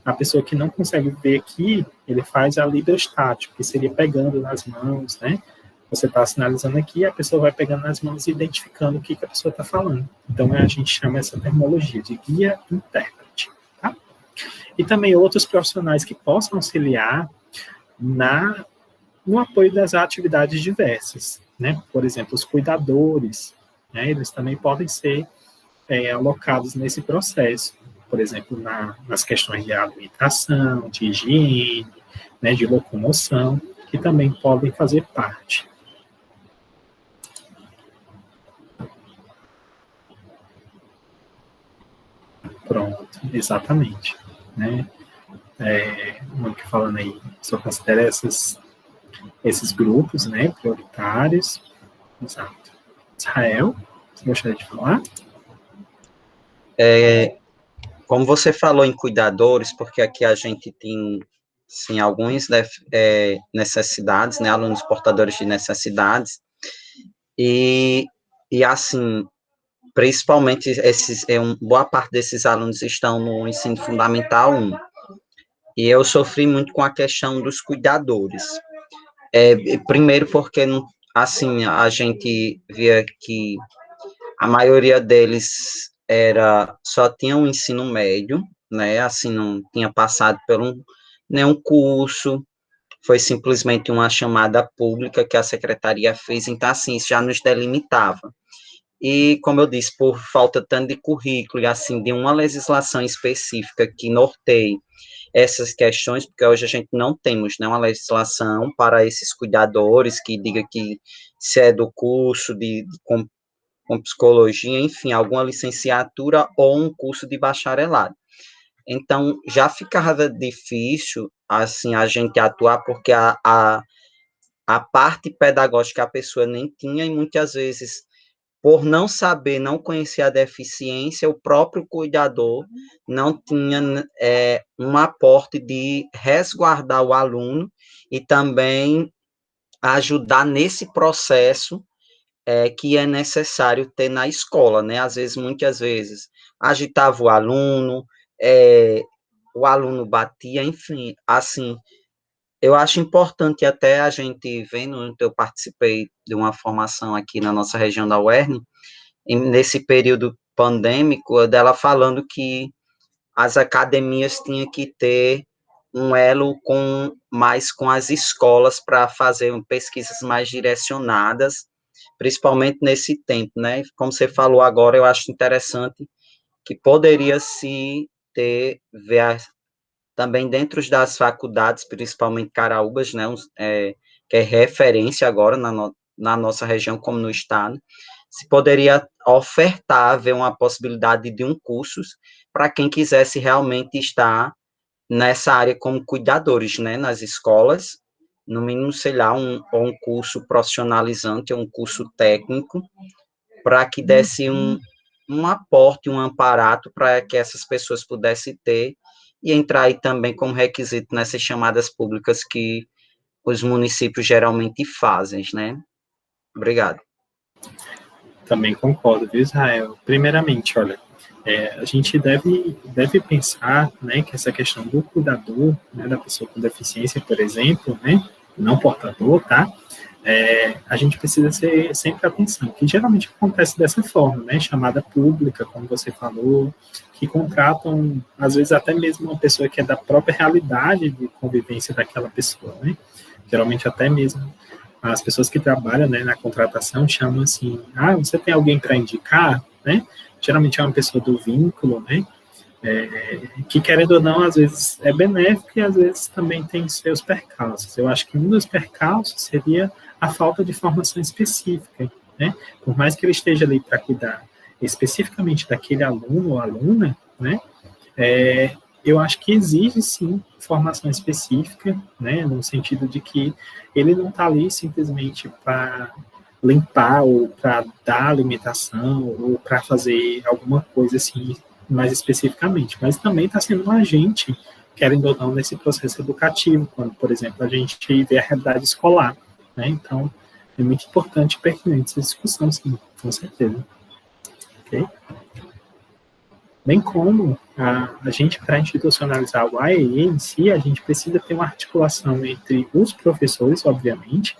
A pessoa que não consegue ver aqui, ele faz a Libra estático, que seria pegando nas mãos, né? Você está sinalizando aqui, a pessoa vai pegando nas mãos e identificando o que a pessoa está falando. Então, a gente chama essa terminologia de guia intérprete, tá? E também outros profissionais que possam auxiliar no apoio das atividades diversas, né? Por exemplo, os cuidadores, né? Eles também podem ser alocados nesse processo, por exemplo, nas questões de alimentação, de higiene, né? De locomoção, que também podem fazer parte. Pronto, exatamente, né? Falando aí, só considera esses grupos, né, prioritários. Exato. Israel, você gostaria de falar? Como você falou em cuidadores, porque aqui a gente tem, sim, algumas necessidades, né, alunos portadores de necessidades, e assim, principalmente boa parte desses alunos estão no ensino fundamental 1, e eu sofri muito com a questão dos cuidadores. Primeiro porque, assim, a gente via que a maioria deles só tinha um ensino médio, né, assim, não tinha passado por nenhum curso, foi simplesmente uma chamada pública que a secretaria fez, então, assim, isso já nos delimitava. E, como eu disse, por falta tanto de currículo e, assim, de uma legislação específica que norteie essas questões, porque hoje a gente não temos, né, uma legislação para esses cuidadores que diga que se é do curso com psicologia, enfim, alguma licenciatura ou um curso de bacharelado. Então, já ficava difícil, assim, a gente atuar, porque a parte pedagógica a pessoa nem tinha, e muitas vezes, por não saber, não conhecer a deficiência, o próprio cuidador não tinha um aporte de resguardar o aluno e também ajudar nesse processo que é necessário ter na escola, né? Às vezes, muitas vezes, agitava o aluno batia, enfim, assim, eu acho importante até a gente vendo, eu participei de uma formação aqui na nossa região da UERN, nesse período pandêmico, dela falando que as academias tinham que ter um elo mais com as escolas para fazer pesquisas mais direcionadas, principalmente nesse tempo, né? Como você falou agora, eu acho interessante que poderia se ver também dentro das faculdades, principalmente Caraúbas, né, que é referência agora na nossa região, como no estado, se poderia ofertar, ver uma possibilidade de um curso para quem quisesse realmente estar nessa área como cuidadores, né, nas escolas, no mínimo, sei lá, um curso profissionalizante, um curso técnico, para que desse um aporte, um amparato para que essas pessoas pudessem ter e entrar aí também como requisito nessas chamadas públicas que os municípios geralmente fazem, né? Obrigado. Também concordo, viu, Israel? Primeiramente, olha, a gente deve pensar, né, que essa questão do cuidador, né, da pessoa com deficiência, por exemplo, né, não portador, tá? A gente precisa ter sempre atenção, que geralmente acontece dessa forma, né, chamada pública, como você falou, que contratam, às vezes, até mesmo uma pessoa que é da própria realidade de convivência daquela pessoa, né, geralmente até mesmo as pessoas que trabalham, né, na contratação chamam assim, você tem alguém para indicar, né, geralmente é uma pessoa do vínculo, né, que querendo ou não, às vezes é benéfico e às vezes também tem seus percalços. Eu acho que um dos percalços seria a falta de formação específica, né? Por mais que ele esteja ali para cuidar especificamente daquele aluno ou aluna, né, eu acho que exige, sim, formação específica, né, no sentido de que ele não está ali simplesmente para limpar ou para dar alimentação ou para fazer alguma coisa assim mais especificamente, mas também está sendo um agente, querendo ou não, nesse processo educativo, quando, por exemplo, a gente vê a realidade escolar, né, então é muito importante e pertinente essa discussão, sim, com certeza. Ok? Bem como a gente, para institucionalizar o AEE em si, a gente precisa ter uma articulação entre os professores, obviamente,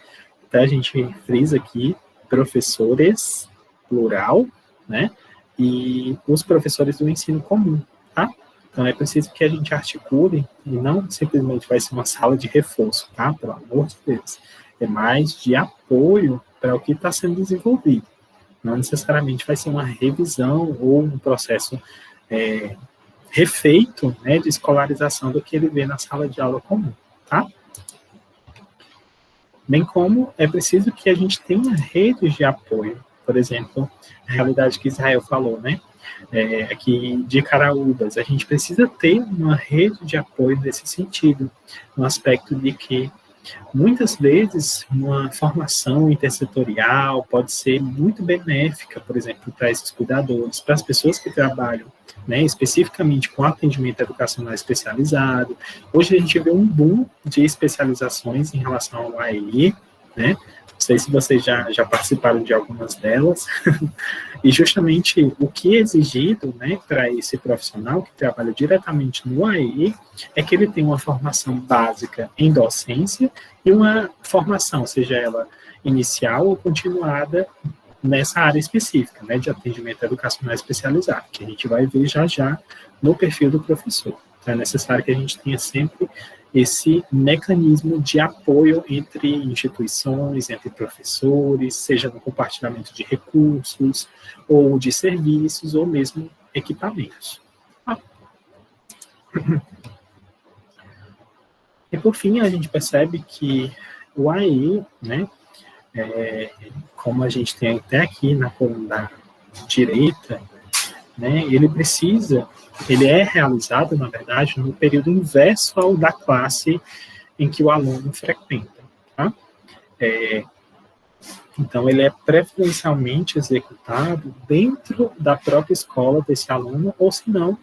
tá? A gente frisa aqui professores, plural, né, e os professores do ensino comum, tá? Então, é preciso que a gente articule, e não simplesmente vai ser uma sala de reforço, tá? Pelo amor de Deus. É mais de apoio para o que está sendo desenvolvido. Não necessariamente vai ser uma revisão ou um processo refeito, né, de escolarização do que ele vê na sala de aula comum, tá? Bem como é preciso que a gente tenha redes de apoio, por exemplo, a realidade que Israel falou, né, aqui de Caraúbas, a gente precisa ter uma rede de apoio nesse sentido, no aspecto de que muitas vezes, uma formação intersetorial pode ser muito benéfica, por exemplo, para esses cuidadores, para as pessoas que trabalham, né, especificamente com atendimento educacional especializado. Hoje a gente vê um boom de especializações em relação ao AEI, né? Não sei se vocês já participaram de algumas delas. E justamente o que é exigido, né, para esse profissional que trabalha diretamente no AEI é que ele tenha uma formação básica em docência e uma formação, seja ela inicial ou continuada, nessa área específica, né, de atendimento educacional especializado, que a gente vai ver já no perfil do professor. Então, é necessário que a gente tenha sempre esse mecanismo de apoio entre instituições, entre professores, seja no compartilhamento de recursos, ou de serviços, ou mesmo equipamentos. E, por fim, a gente percebe que o AEI, né, como a gente tem até aqui na coluna direita, né, ele é realizado, na verdade, no período inverso ao da classe em que o aluno frequenta. Tá? Então, ele é preferencialmente executado dentro da própria escola desse aluno, ou se não,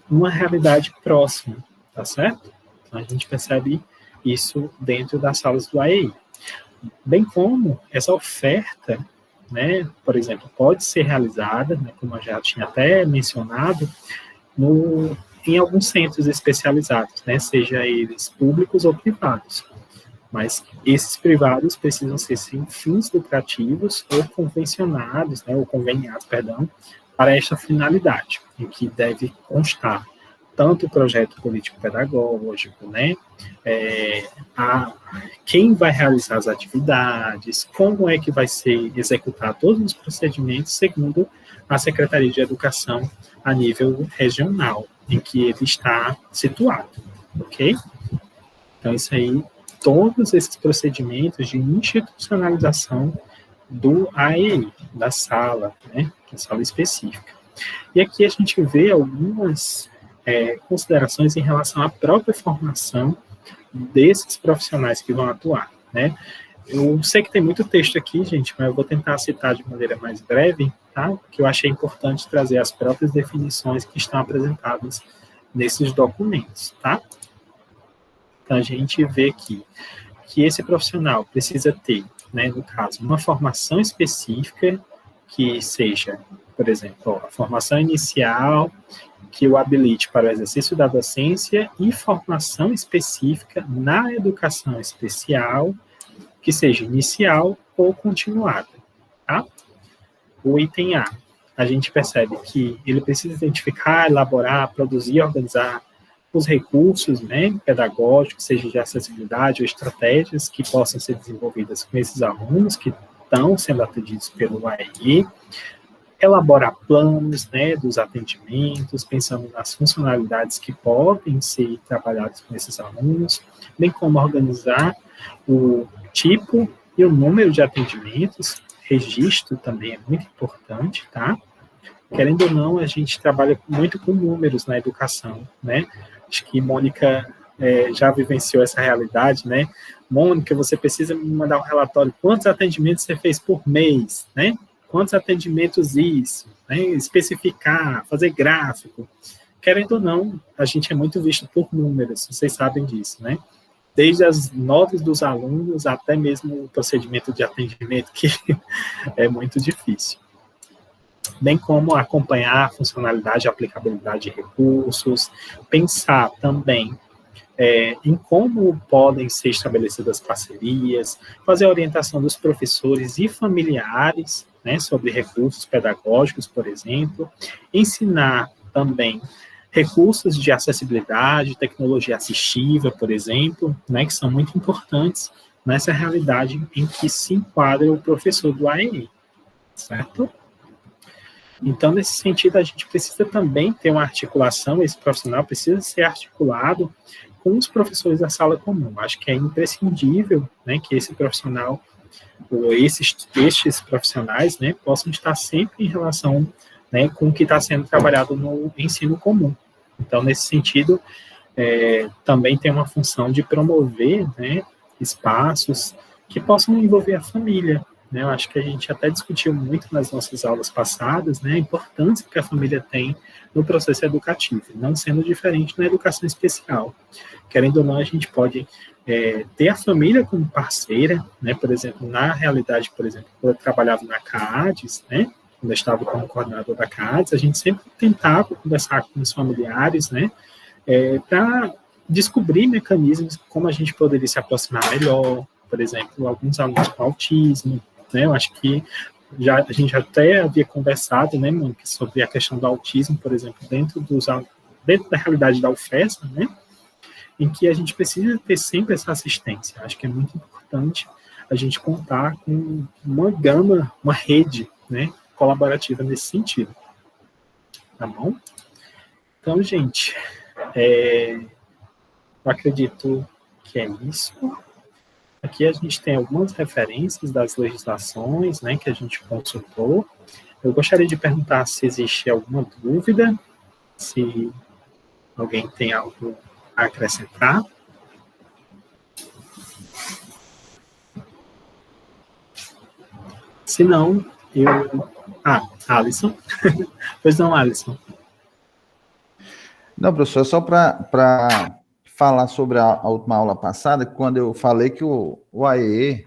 numa realidade próxima, tá certo? Então, a gente percebe isso dentro das salas do AEI. Bem como essa oferta, né, por exemplo, pode ser realizada, né, como eu já tinha até mencionado, em alguns centros especializados, né, seja eles públicos ou privados. Mas esses privados precisam ser sem fins lucrativos ou convencionados, né, ou conveniados, perdão, para esta finalidade, em que deve constar tanto o projeto político-pedagógico, né, quem vai realizar as atividades, como é que vai ser executar todos os procedimentos segundo a Secretaria de Educação a nível regional, em que ele está situado, ok? Então, isso aí, todos esses procedimentos de institucionalização do AEI, da sala, né, da sala específica. E aqui a gente vê algumas considerações em relação à própria formação desses profissionais que vão atuar, né? Eu sei que tem muito texto aqui, gente, mas eu vou tentar citar de maneira mais breve, tá? Porque eu achei importante trazer as próprias definições que estão apresentadas nesses documentos, tá? Então, a gente vê aqui que esse profissional precisa ter, né, no caso, uma formação específica que seja, por exemplo, a formação inicial que o habilite para o exercício da docência e formação específica na educação especial, que seja inicial ou continuada, tá? O item a gente percebe que ele precisa identificar, elaborar, produzir, organizar os recursos, né, pedagógicos, seja de acessibilidade ou estratégias que possam ser desenvolvidas com esses alunos que estão sendo atendidos pelo AEI, elaborar planos, né, dos atendimentos, pensando nas funcionalidades que podem ser trabalhadas com esses alunos, bem como organizar o tipo e o número de atendimentos, registro também é muito importante, tá? querendo ou não, a gente trabalha muito com números na educação, né? Acho que Mônica já vivenciou essa realidade, né? Mônica, você precisa me mandar um relatório, quantos atendimentos você fez por mês, né? Quantos atendimentos isso, né? Especificar, fazer gráfico. Querendo ou não, a gente é muito visto por números, vocês sabem disso, né? Desde as notas dos alunos até mesmo o procedimento de atendimento, que é muito difícil. Bem como acompanhar a funcionalidade e aplicabilidade de recursos, pensar também em como podem ser estabelecidas parcerias, fazer a orientação dos professores e familiares, né, sobre recursos pedagógicos, por exemplo, ensinar também recursos de acessibilidade, tecnologia assistiva, por exemplo, né, que são muito importantes nessa realidade em que se enquadra o professor do AEE, certo? Então, nesse sentido, a gente precisa também ter uma articulação, esse profissional precisa ser articulado com os professores da sala comum. Acho que é imprescindível, né, que esse profissional, ou estes profissionais, né, possam estar sempre em relação, né, com o que está sendo trabalhado no ensino comum. Então, nesse sentido, também tem uma função de promover, né, espaços que possam envolver a família, né. Eu acho que a gente até discutiu muito nas nossas aulas passadas, né, a importância que a família tem no processo educativo, não sendo diferente na educação especial. Querendo ou não, a gente pode ter a família como parceira, né, por exemplo, na realidade, por exemplo, quando eu trabalhava na CAADES, né, quando eu estava como coordenador da CAADES, a gente sempre tentava conversar com os familiares, né, para descobrir mecanismos como a gente poderia se aproximar melhor, por exemplo, alguns alunos com autismo, né, eu acho que a gente até havia conversado, né, Mônica, sobre a questão do autismo, por exemplo, dentro da realidade da UFESA, né, em que a gente precisa ter sempre essa assistência. Acho que é muito importante a gente contar com uma gama, uma rede, né, colaborativa nesse sentido. Tá bom? Então, gente, eu acredito que é isso. Aqui a gente tem algumas referências das legislações, né, que a gente consultou. Eu gostaria de perguntar se existe alguma dúvida, se alguém tem algo a acrescentar. Se não, Alisson. Pois não, Alisson. Não, professor, só para falar sobre a última aula passada, quando eu falei que o AEE,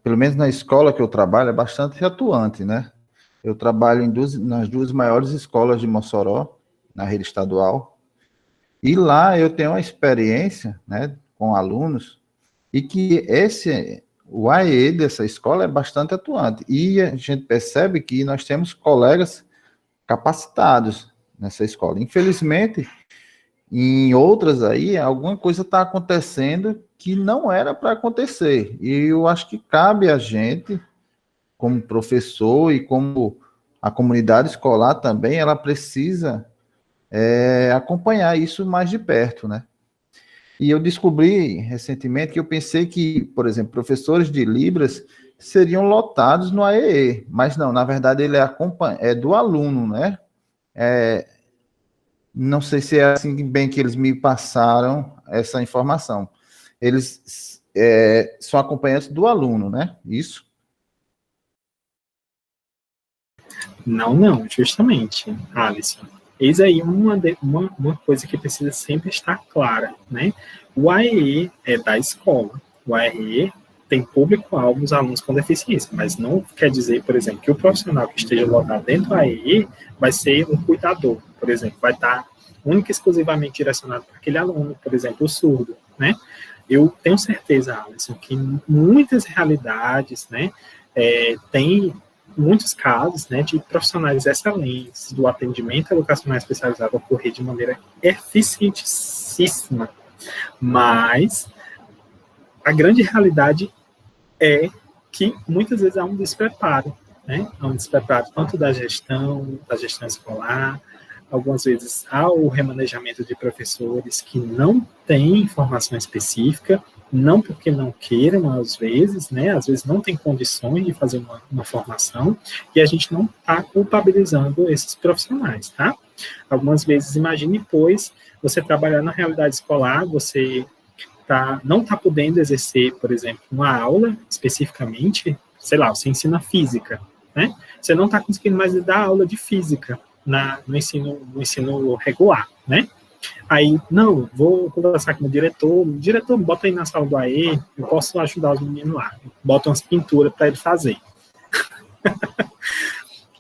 pelo menos na escola que eu trabalho, é bastante atuante, né? Eu trabalho nas duas maiores escolas de Mossoró, na rede estadual, e lá eu tenho uma experiência, né, com alunos, e que o AEE dessa escola é bastante atuante, e a gente percebe que nós temos colegas capacitados nessa escola. Infelizmente, em outras aí, alguma coisa está acontecendo que não era para acontecer. E eu acho que cabe a gente, como professor e como a comunidade escolar também, ela precisa acompanhar isso mais de perto, né? E eu descobri recentemente que eu pensei que, por exemplo, professores de Libras seriam lotados no AEE, mas não, na verdade ele é do aluno, né? Não sei se é assim bem que eles me passaram essa informação. Eles são acompanhantes do aluno, né? Isso? Não, justamente, Alisson. Eis aí uma coisa que precisa sempre estar clara, né? O AEE é da escola. O AEE tem público-alvo os alunos com deficiência, mas não quer dizer, por exemplo, que o profissional que esteja lotado dentro do AEE vai ser um cuidador, por exemplo, vai estar única e exclusivamente direcionado para aquele aluno, por exemplo, o surdo, né? Eu tenho certeza, Alisson, que muitas realidades, né, tem muitos casos, né, de profissionais excelentes do atendimento educacional especializado ocorrer de maneira eficientíssima, mas a grande realidade é que muitas vezes há um despreparo, né? Há um despreparo tanto da gestão escolar, algumas vezes há o remanejamento de professores que não têm informação específica, não porque não queiram, às vezes não tem condições de fazer uma formação, e a gente não está culpabilizando esses profissionais, tá? Algumas vezes, imagine, pois, você trabalhar na realidade escolar, você não está podendo exercer, por exemplo, uma aula especificamente, sei lá, você ensina física, né? Você não está conseguindo mais dar aula de física no ensino regular, né? Aí, não, vou conversar com o diretor, bota aí na sala do AE, eu posso ajudar os meninos lá, bota umas pinturas para ele fazer.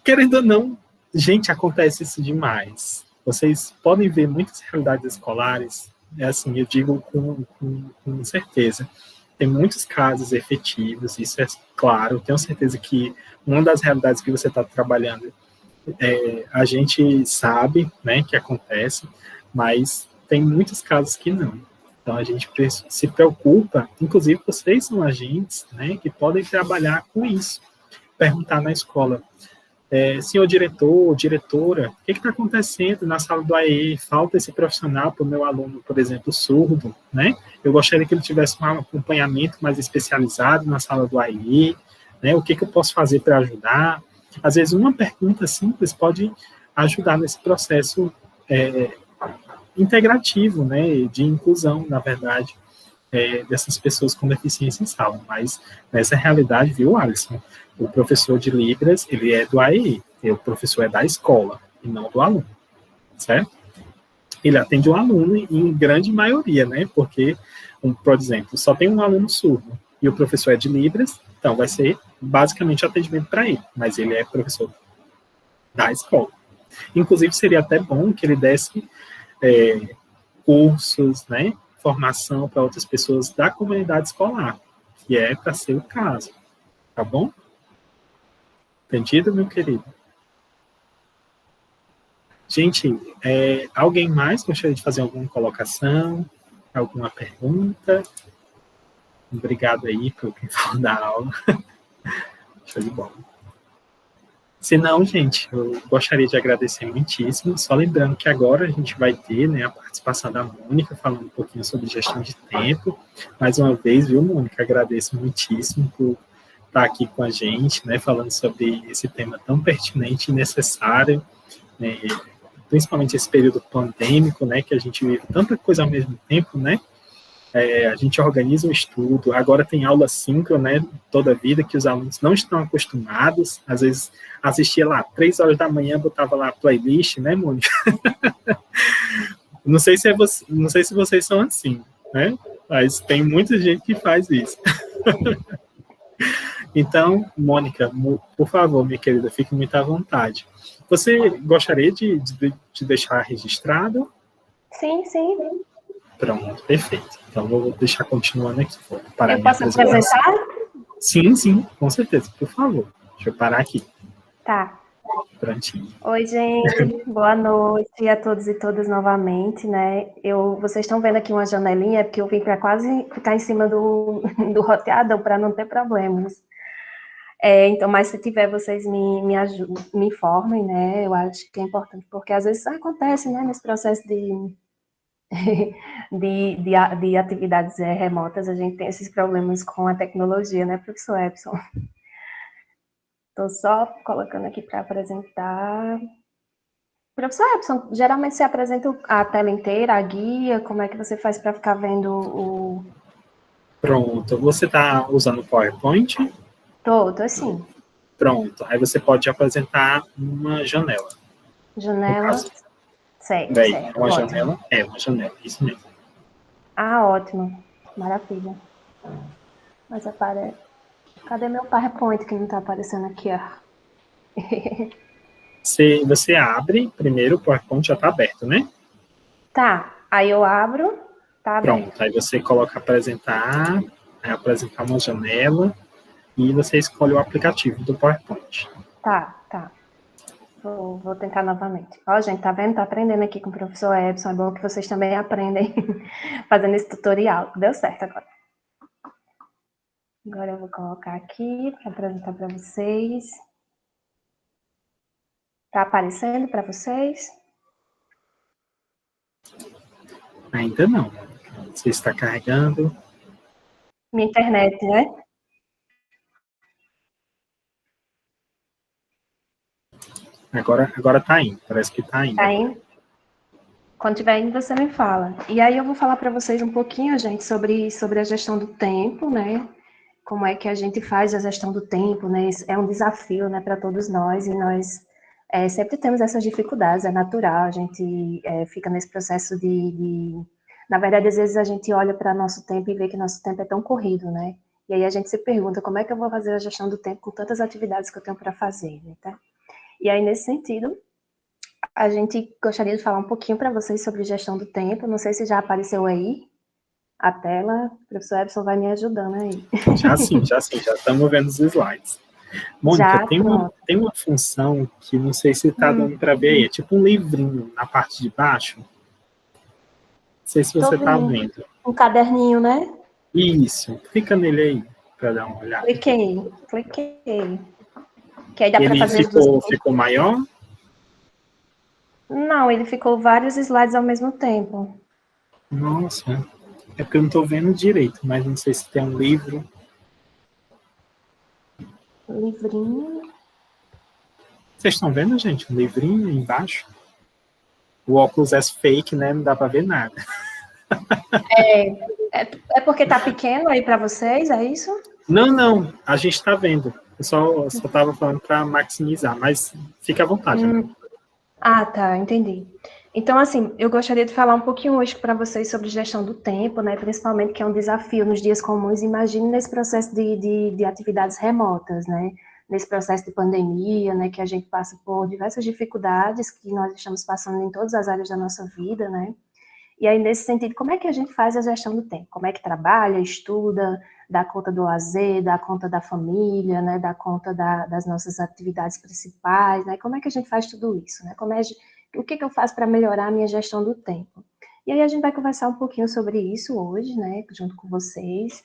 Querendo ou não, gente, acontece isso demais. Vocês podem ver muitas realidades escolares, assim, eu digo com certeza, tem muitos casos efetivos, isso é claro, tenho certeza que uma das realidades que você está trabalhando, a gente sabe, né, que acontece, mas tem muitos casos que não. Então, a gente se preocupa, inclusive vocês são agentes, né, que podem trabalhar com isso. Perguntar na escola, senhor diretor, diretora, o que está acontecendo na sala do AE? Falta esse profissional para o meu aluno, por exemplo, surdo, né? Eu gostaria que ele tivesse um acompanhamento mais especializado na sala do AE, né? O que eu posso fazer para ajudar? Às vezes, uma pergunta simples pode ajudar nesse processo integrativo, né, de inclusão, na verdade, dessas pessoas com deficiência em sala. Mas, nessa realidade, viu, Alisson? O professor de Libras, ele é do AEI, e o professor é da escola, e não do aluno, certo? Ele atende o aluno em grande maioria, né, porque, por exemplo, só tem um aluno surdo, e o professor é de Libras, então vai ser basicamente atendimento para ele, mas ele é professor da escola. Inclusive, seria até bom que ele desse cursos, né, formação para outras pessoas da comunidade escolar, que é para ser o caso, tá bom? Entendido, meu querido? Gente, alguém mais gostaria de fazer alguma colocação, alguma pergunta? Obrigado aí por quem falou da aula. Show de bola. Se não, gente, eu gostaria de agradecer muitíssimo, só lembrando que agora a gente vai ter, né, a participação da Mônica, falando um pouquinho sobre gestão de tempo. Mais uma vez, viu, Mônica, agradeço muitíssimo por estar aqui com a gente, né, falando sobre esse tema tão pertinente e necessário, né, principalmente esse período pandêmico, né, que a gente vive tanta coisa ao mesmo tempo, né, a gente organiza um estudo, agora tem aula síncrona, né, toda a vida, que os alunos não estão acostumados, às vezes assistia lá, 3 horas da manhã, botava lá a playlist, né, Mônica? Não sei se vocês são assim, né, mas tem muita gente que faz isso. Então, Mônica, por favor, minha querida, fique muito à vontade. Você gostaria de deixar registrado? Sim, sim. Pronto, perfeito. Então, vou deixar continuando aqui. Eu posso apresentar? Sim, com certeza, por favor. Deixa eu parar aqui. Tá. Prontinho. Oi, gente. Boa noite a todos e todas novamente, né? Vocês estão vendo aqui uma janelinha, porque eu vim para quase ficar em cima do roteador para não ter problemas. Então, mas se tiver, vocês me ajudem, me informem, né? Eu acho que é importante, porque às vezes acontece, né, nesse processo de atividades remotas, a gente tem esses problemas com a tecnologia, né, professor Epson? Estou só colocando aqui para apresentar. Professor Epson, geralmente você apresenta a tela inteira, a guia, como é que você faz para ficar vendo o... Pronto, você está usando o PowerPoint? Tô sim. Pronto, aí você pode apresentar uma janela. Janela, certo. É uma janela, isso mesmo. Ah, ótimo, maravilha. Mas aparece... Cadê meu PowerPoint que não está aparecendo aqui, ó? Você abre, primeiro o PowerPoint já está aberto, né? Tá, aí eu abro, tá aberto. Pronto, aí você coloca apresentar uma janela e você escolhe o aplicativo do PowerPoint. Tá. Vou tentar novamente. Ó, gente, tá vendo? Tá aprendendo aqui com o professor Epson. É bom que vocês também aprendem fazendo esse tutorial. Deu certo agora. Agora eu vou colocar aqui para apresentar para vocês. Tá aparecendo para vocês? Ainda não. Você está carregando. Minha internet, né? Agora tá indo, parece que tá indo. Tá indo? Quando tiver indo, você me fala. E aí eu vou falar para vocês um pouquinho, gente, sobre a gestão do tempo, né? Como é que a gente faz a gestão do tempo, né? Isso é um desafio, né, para todos nós, e nós sempre temos essas dificuldades, é natural, a gente fica nesse processo Na verdade, às vezes a gente olha para nosso tempo e vê que nosso tempo é tão corrido, né? E aí a gente se pergunta, como é que eu vou fazer a gestão do tempo com tantas atividades que eu tenho para fazer, né? Tá? E aí, nesse sentido, a gente gostaria de falar um pouquinho para vocês sobre gestão do tempo. Não sei se já apareceu aí a tela. O professor Epson vai me ajudando aí. Já sim, já estamos vendo os slides. Mônica, Já, tem uma função que não sei se está dando para ver aí. É tipo um livrinho na parte de baixo. Não sei se você está vendo. Um caderninho, né? Isso. Clica nele aí para dar uma olhada. Cliquei. Que aí dá para fazer ficou maior? Não, ele ficou vários slides ao mesmo tempo. Nossa, é porque eu não estou vendo direito, mas não sei se tem um livro. Livrinho. Vocês estão vendo, gente? Um livrinho aí embaixo? O óculos é fake, né? Não dá para ver nada. É porque tá pequeno aí para vocês, é isso? Não, a gente está vendo. Eu só estava falando para maximizar, mas fica à vontade. Né? Ah, tá, entendi. Então, assim, eu gostaria de falar um pouquinho hoje para vocês sobre gestão do tempo, né? Principalmente que é um desafio nos dias comuns. Imagine nesse processo de atividades remotas, né? Nesse processo de pandemia, né? Que a gente passa por diversas dificuldades que nós estamos passando em todas as áreas da nossa vida, né? E aí, nesse sentido, como é que a gente faz a gestão do tempo? Como é que trabalha, estuda, dá conta do lazer, dá conta da família, né? Dá conta das nossas atividades principais, né? Como é que a gente faz tudo isso, né? O que eu faço para melhorar a minha gestão do tempo? E aí a gente vai conversar um pouquinho sobre isso hoje, né? Junto com vocês.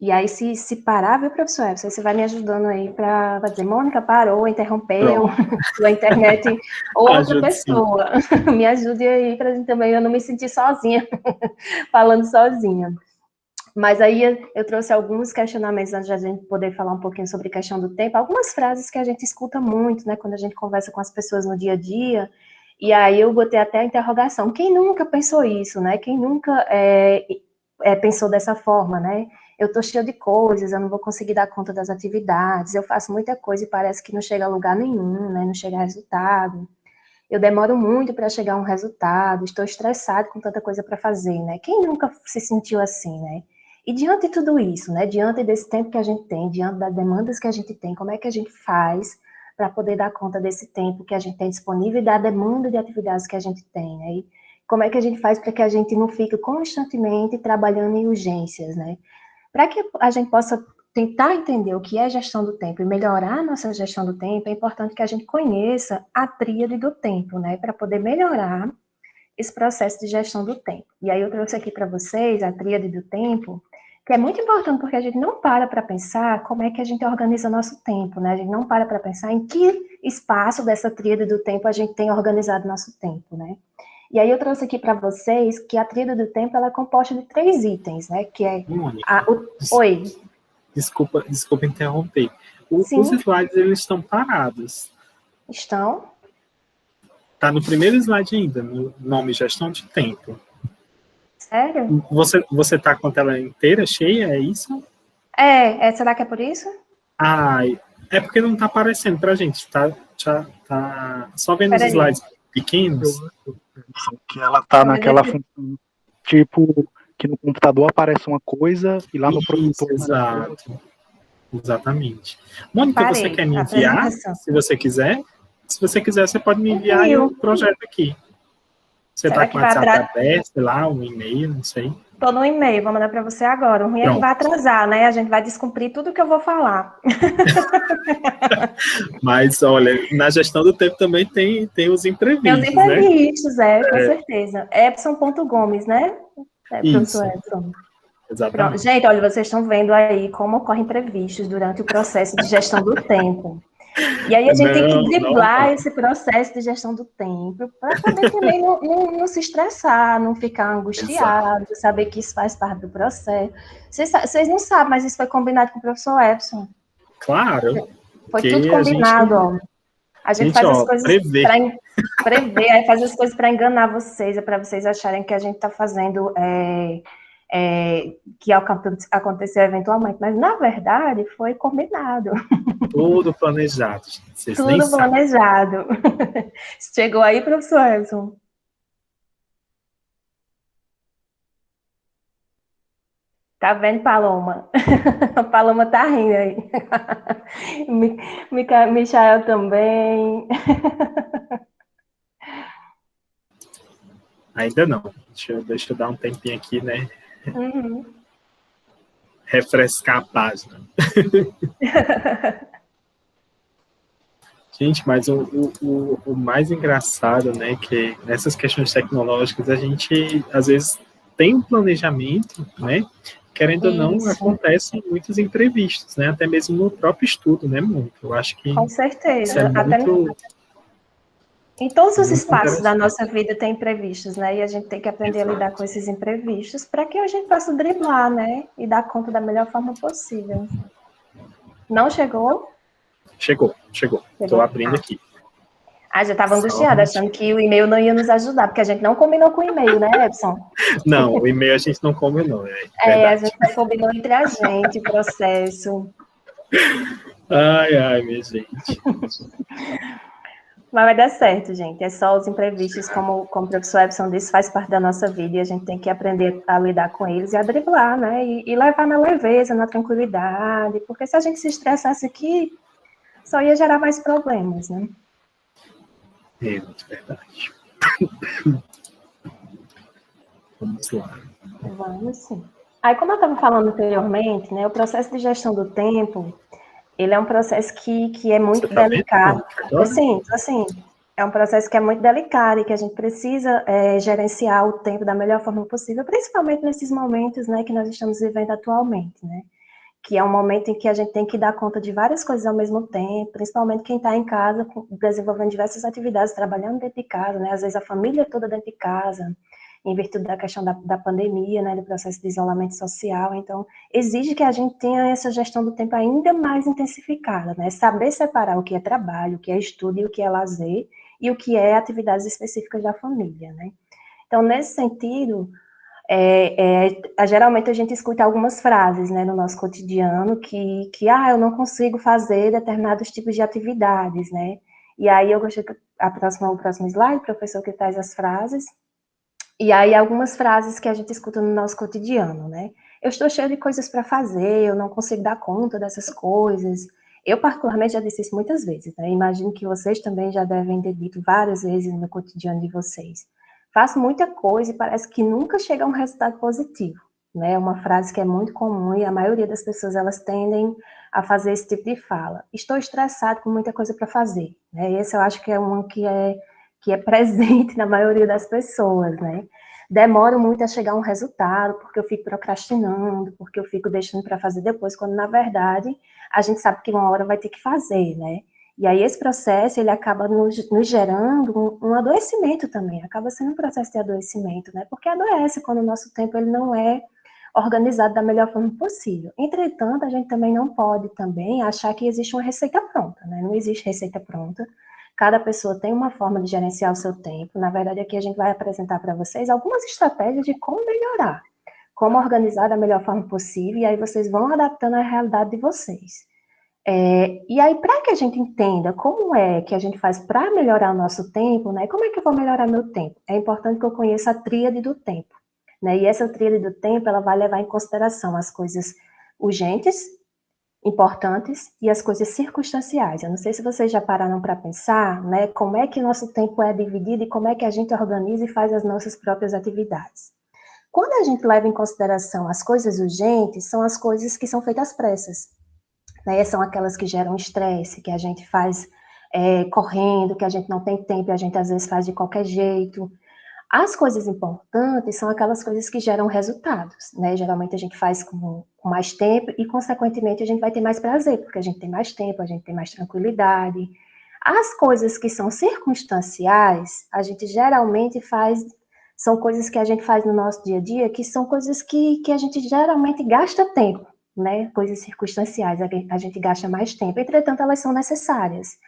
E aí, se parar, viu, professor Epson? Você vai me ajudando aí para dizer, Mônica, parou, interrompeu, a internet, ou outra pessoa. Me ajude aí para também eu não me sentir sozinha, falando sozinha. Mas aí eu trouxe alguns questionamentos antes de a gente poder falar um pouquinho sobre a questão do tempo, algumas frases que a gente escuta muito, né, quando a gente conversa com as pessoas no dia a dia, e aí eu botei até a interrogação, quem nunca pensou isso, né, quem nunca pensou dessa forma, né, eu tô cheio de coisas, eu não vou conseguir dar conta das atividades, eu faço muita coisa e parece que não chega a lugar nenhum, né, não chega a resultado, eu demoro muito para chegar a um resultado, estou estressado com tanta coisa para fazer, né, quem nunca se sentiu assim, né? E diante de tudo isso, né, diante desse tempo que a gente tem, diante das demandas que a gente tem, como é que a gente faz para poder dar conta desse tempo que a gente tem disponível e da demanda de atividades que a gente tem, né? E como é que a gente faz para que a gente não fique constantemente trabalhando em urgências, né? Para que a gente possa tentar entender o que é gestão do tempo e melhorar a nossa gestão do tempo, é importante que a gente conheça a tríade do tempo, né? Para poder melhorar esse processo de gestão do tempo. E aí eu trouxe aqui para vocês a tríade do tempo, que é muito importante porque a gente não para pensar como é que a gente organiza nosso tempo, né? A gente não para pensar em que espaço dessa tríade do tempo a gente tem organizado nosso tempo, né? E aí eu trouxe aqui para vocês que a tríade do tempo ela é composta de 3 itens, né? Que é Oi. Desculpa interromper. Os slides eles estão parados. Estão? Tá no primeiro slide ainda, no nome gestão de tempo. Sério? Você tá com a tela inteira cheia, é isso? Será que é por isso? É porque não tá aparecendo pra gente, tá só vendo os slides pequenos. Que ela tá naquela função, tipo, que no computador aparece uma coisa e lá no produtor... Exato. Exatamente. Mônica, você quer me enviar, se você quiser? Se você quiser, você pode me enviar o projeto aqui. Você está com o WhatsApp aberto, sei lá, um e-mail, não sei. Estou no e-mail, vou mandar para você agora. O ruim é que vai atrasar, né? A gente vai descumprir tudo que eu vou falar. Mas, olha, na gestão do tempo também tem os imprevistos, tem os imprevistos, né? Com certeza. Epson.Gomes, né? Isso. Epson. Exatamente. Pronto. Gente, olha, vocês estão vendo aí como ocorrem imprevistos durante o processo de gestão do tempo. E aí a gente tem que Não, driblar não. esse processo de gestão do tempo para poder também não se estressar, não ficar Exato. angustiado, saber que isso faz parte do processo. Vocês não sabem, mas isso foi combinado com o professor Epson. Claro, Foi tudo porque combinado, ó. A gente faz as coisas prevê. para prever, aí faz as coisas para enganar vocês, é para vocês acharem que a gente está fazendo que aconteceu eventualmente, mas na verdade foi combinado. Tudo planejado, gente. Vocês nem Tudo sabem. planejado. Chegou aí, professor Edson? Tá vendo, Paloma? A Paloma tá rindo aí. Michael também. Ainda não. Deixa eu dar um tempinho aqui, né? Uhum. Refrescar a página. Gente, mas o mais engraçado, né, que nessas questões tecnológicas a gente, às vezes, tem um planejamento, né, querendo ou não, Isso. acontecem muitos imprevistos, né, até mesmo no próprio estudo, né, muito. Eu acho que Com isso certeza. é Até muito, em todos os muito espaços da interessante. nossa vida tem imprevistos, né? E a gente tem que aprender a lidar com esses imprevistos para que a gente possa driblar, né? E dar conta da melhor forma possível. Não chegou? Chegou. Estou abrindo aqui. Já estava angustiada, achando que o e-mail não ia nos ajudar, porque a gente não combinou com o e-mail, né, Epson? Não, o e-mail a gente não combinou, a gente só combinou entre a gente o processo. Ai, minha gente. Mas vai dar certo, gente. É só os imprevistos, como o professor Epson disse, faz parte da nossa vida e a gente tem que aprender a lidar com eles e a driblar, né? E levar na leveza, na tranquilidade, porque se a gente se estressasse aqui, só ia gerar mais problemas, né? É muito verdade. Vamos lá. Vamos sim. Aí, como eu estava falando anteriormente, né, o processo de gestão do tempo, ele é um processo que é muito delicado. Assim, é um processo que é muito delicado e que a gente precisa gerenciar o tempo da melhor forma possível, principalmente nesses momentos, né, que nós estamos vivendo atualmente, né? Que é um momento em que a gente tem que dar conta de várias coisas ao mesmo tempo, principalmente quem está em casa, desenvolvendo diversas atividades, trabalhando dentro de casa, né? Às vezes a família toda dentro de casa, em virtude da questão da pandemia, né, do processo de isolamento social. Então, exige que a gente tenha essa gestão do tempo ainda mais intensificada, né? Saber separar o que é trabalho, o que é estudo e o que é lazer, e o que é atividades específicas da família, né? Então, nesse sentido, geralmente a gente escuta algumas frases, né, no nosso cotidiano que eu não consigo fazer determinados tipos de atividades, né? E aí eu gostaria que o próximo slide, professor, que traz as frases. E aí algumas frases que a gente escuta no nosso cotidiano, né? Eu estou cheio de coisas para fazer, eu não consigo dar conta dessas coisas. Eu, particularmente, já disse isso muitas vezes, né? Imagino que vocês também já devem ter dito várias vezes no cotidiano de vocês. Faço muita coisa e parece que nunca chega a um resultado positivo, né? É uma frase que é muito comum e a maioria das pessoas, elas tendem a fazer esse tipo de fala. Estou estressado com muita coisa para fazer, né? Esse eu acho que é uma que é presente na maioria das pessoas, né? Demoro muito a chegar a um resultado, porque eu fico procrastinando, porque eu fico deixando para fazer depois, quando, na verdade, a gente sabe que uma hora vai ter que fazer, né? E aí esse processo, ele acaba nos gerando um adoecimento também, acaba sendo um processo de adoecimento, né? Porque adoece quando o nosso tempo, ele não é organizado da melhor forma possível. Entretanto, a gente também não pode também achar que existe uma receita pronta, né? Não existe receita pronta. Cada pessoa tem uma forma de gerenciar o seu tempo. Na verdade, aqui a gente vai apresentar para vocês algumas estratégias de como melhorar, como organizar da melhor forma possível, e aí vocês vão adaptando à realidade de vocês. E aí, para que a gente entenda como é que a gente faz para melhorar o nosso tempo, né? Como é que eu vou melhorar meu tempo? É importante que eu conheça a tríade do tempo, né? E essa tríade do tempo, ela vai levar em consideração as coisas urgentes, importantes e as coisas circunstanciais. Eu não sei se vocês já pararam para pensar, né, como é que nosso tempo é dividido e como é que a gente organiza e faz as nossas próprias atividades. Quando a gente leva em consideração as coisas urgentes, são as coisas que são feitas às pressas, né, são aquelas que geram estresse, que a gente faz correndo, que a gente não tem tempo e a gente às vezes faz de qualquer jeito. As coisas importantes são aquelas coisas que geram resultados, né? Geralmente a gente faz com mais tempo e, consequentemente, a gente vai ter mais prazer, porque a gente tem mais tempo, a gente tem mais tranquilidade. As coisas que são circunstanciais, a gente geralmente faz, são coisas que a gente faz no nosso dia a dia, que são coisas que a gente geralmente gasta tempo, né? Coisas circunstanciais, a gente gasta mais tempo, entretanto, elas são necessárias.